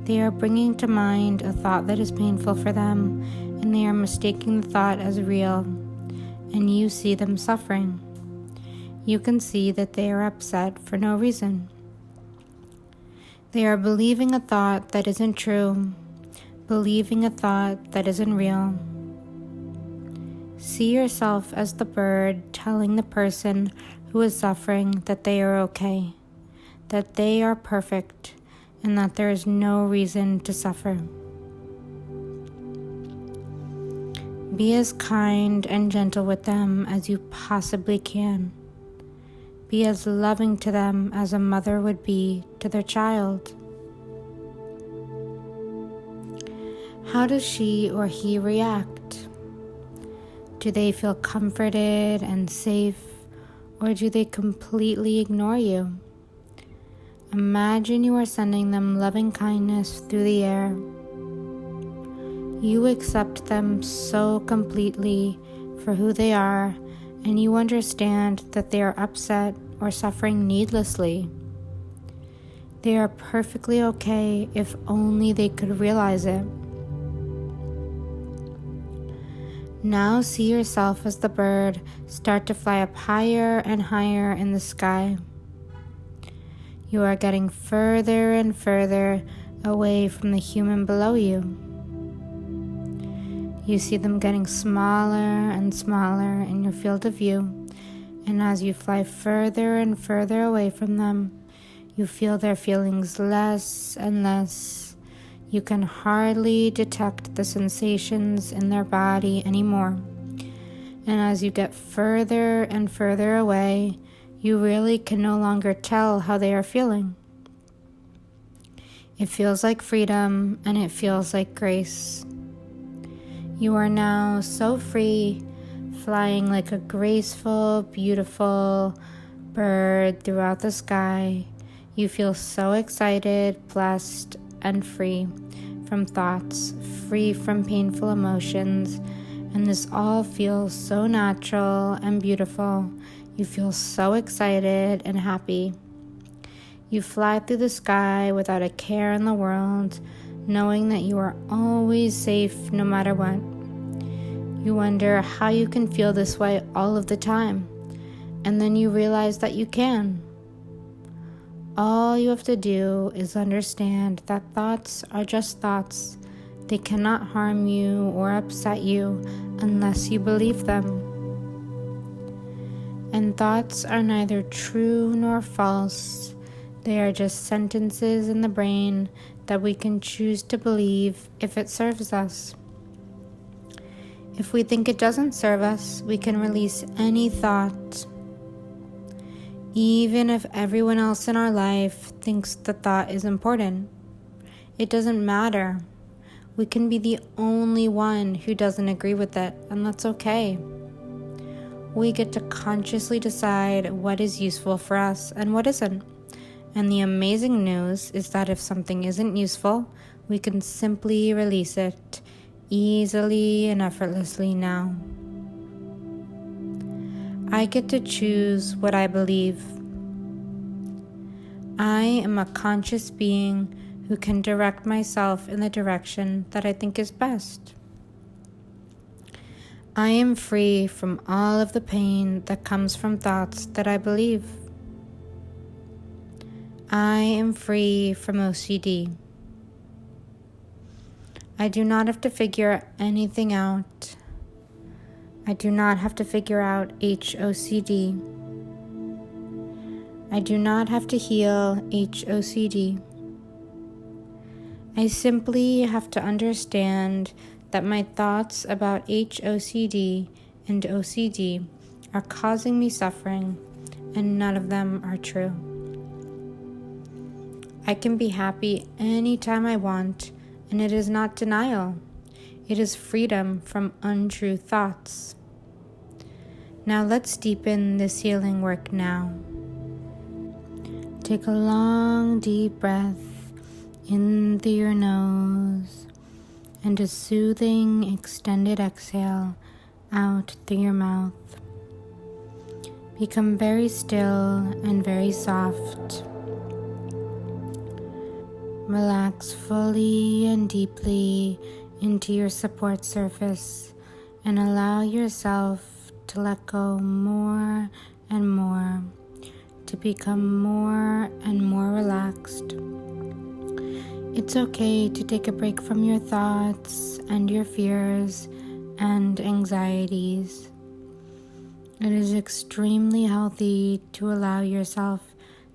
They are bringing to mind a thought that is painful for them, and they are mistaking the thought as real, and you see them suffering. You can see that they are upset for no reason. They are believing a thought that isn't true, believing a thought that isn't real. See yourself as the bird telling the person who is suffering that they are okay, that they are perfect, and that there is no reason to suffer. Be as kind and gentle with them as you possibly can. Be as loving to them as a mother would be to their child. How does she or he react? Do they feel comforted and safe, or do they completely ignore you? Imagine you are sending them loving kindness through the air. You accept them so completely for who they are, and you understand that they are upset or suffering needlessly. They are perfectly okay if only they could realize it. Now see yourself as the bird start to fly up higher and higher in the sky. You are getting further and further away from the human below you. You see them getting smaller and smaller in your field of view, and as you fly further and further away from them, you feel their feelings less and less. You can hardly detect the sensations in their body anymore. And as you get further and further away, you really can no longer tell how they are feeling. It feels like freedom, and it feels like grace. You are now so free, flying like a graceful, beautiful bird throughout the sky. You feel so excited, blessed, and free from thoughts, free from painful emotions, and this all feels so natural and beautiful. You feel so excited and happy. You fly through the sky without a care in the world, knowing that you are always safe no matter what. You wonder how you can feel this way all of the time, and then you realize that you can. All you have to do is understand that thoughts are just thoughts. They cannot harm you or upset you unless you believe them. And thoughts are neither true nor false. They are just sentences in the brain that we can choose to believe if it serves us. If we think it doesn't serve us, we can release any thought. Even if everyone else in our life thinks the thought is important, it doesn't matter. We can be the only one who doesn't agree with it, and that's okay. We get to consciously decide what is useful for us and what isn't. And the amazing news is that if something isn't useful, we can simply release it easily and effortlessly now. I get to choose what I believe. I am a conscious being who can direct myself in the direction that I think is best. I am free from all of the pain that comes from thoughts that I believe. I am free from OCD. I do not have to figure anything out. I do not have to figure out HOCD. I do not have to heal HOCD. I simply have to understand that my thoughts about HOCD and OCD are causing me suffering, and none of them are true. I can be happy anytime I want, and it is not denial. It is freedom from untrue thoughts. Now let's deepen this healing work now. Take a long, deep breath in through your nose and a soothing, extended exhale out through your mouth. Become very still and very soft. Relax fully and deeply into your support surface and allow yourself to let go more and more, to become more and more relaxed. It's okay to take a break from your thoughts and your fears and anxieties. It is extremely healthy to allow yourself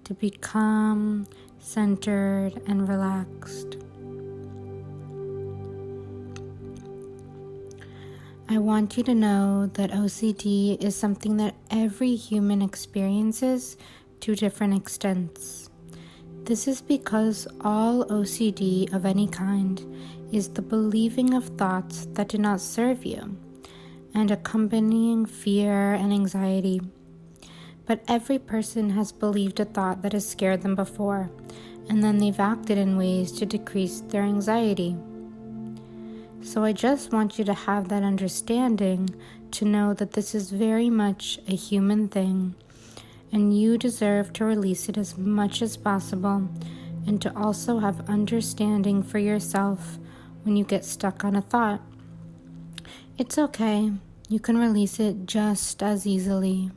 to become centered and relaxed. I want you to know that OCD is something that every human experiences to different extents. This is because all OCD of any kind is the believing of thoughts that do not serve you and accompanying fear and anxiety. But every person has believed a thought that has scared them before, and then they've acted in ways to decrease their anxiety. So I just want you to have that understanding to know that this is very much a human thing, and you deserve to release it as much as possible, and to also have understanding for yourself when you get stuck on a thought. It's okay. You can release it just as easily.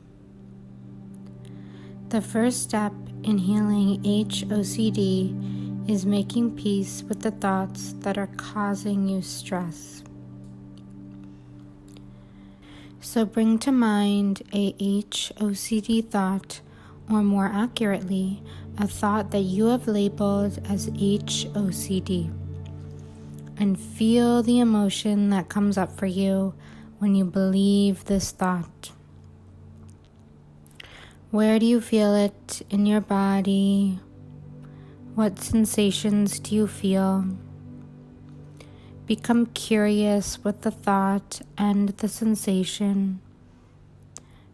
The first step in healing HOCD is making peace with the thoughts that are causing you stress. So bring to mind a HOCD thought, or more accurately, a thought that you have labeled as HOCD, and feel the emotion that comes up for you when you believe this thought. Where do you feel it in your body? What sensations do you feel? Become curious with the thought and the sensation.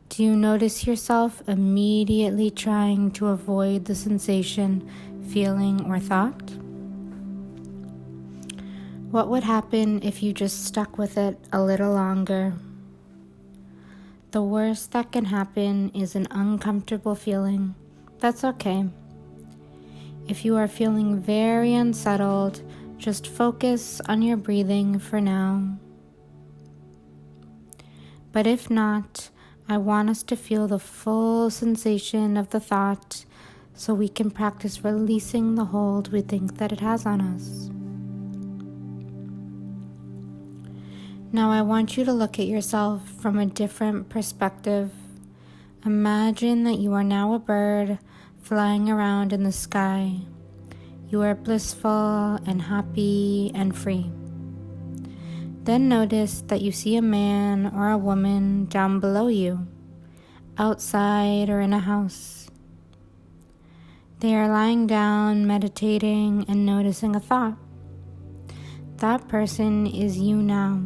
Do you notice yourself immediately trying to avoid the sensation, feeling, or thought? What would happen if you just stuck with it a little longer? The worst that can happen is an uncomfortable feeling. That's okay. If you are feeling very unsettled, just focus on your breathing for now. But if not, I want us to feel the full sensation of the thought so we can practice releasing the hold we think that it has on us. Now I want you to look at yourself from a different perspective. Imagine that you are now a bird flying around in the sky. You are blissful and happy and free. Then notice that you see a man or a woman down below you, outside or in a house. They are lying down, meditating, and noticing a thought. That person is you now.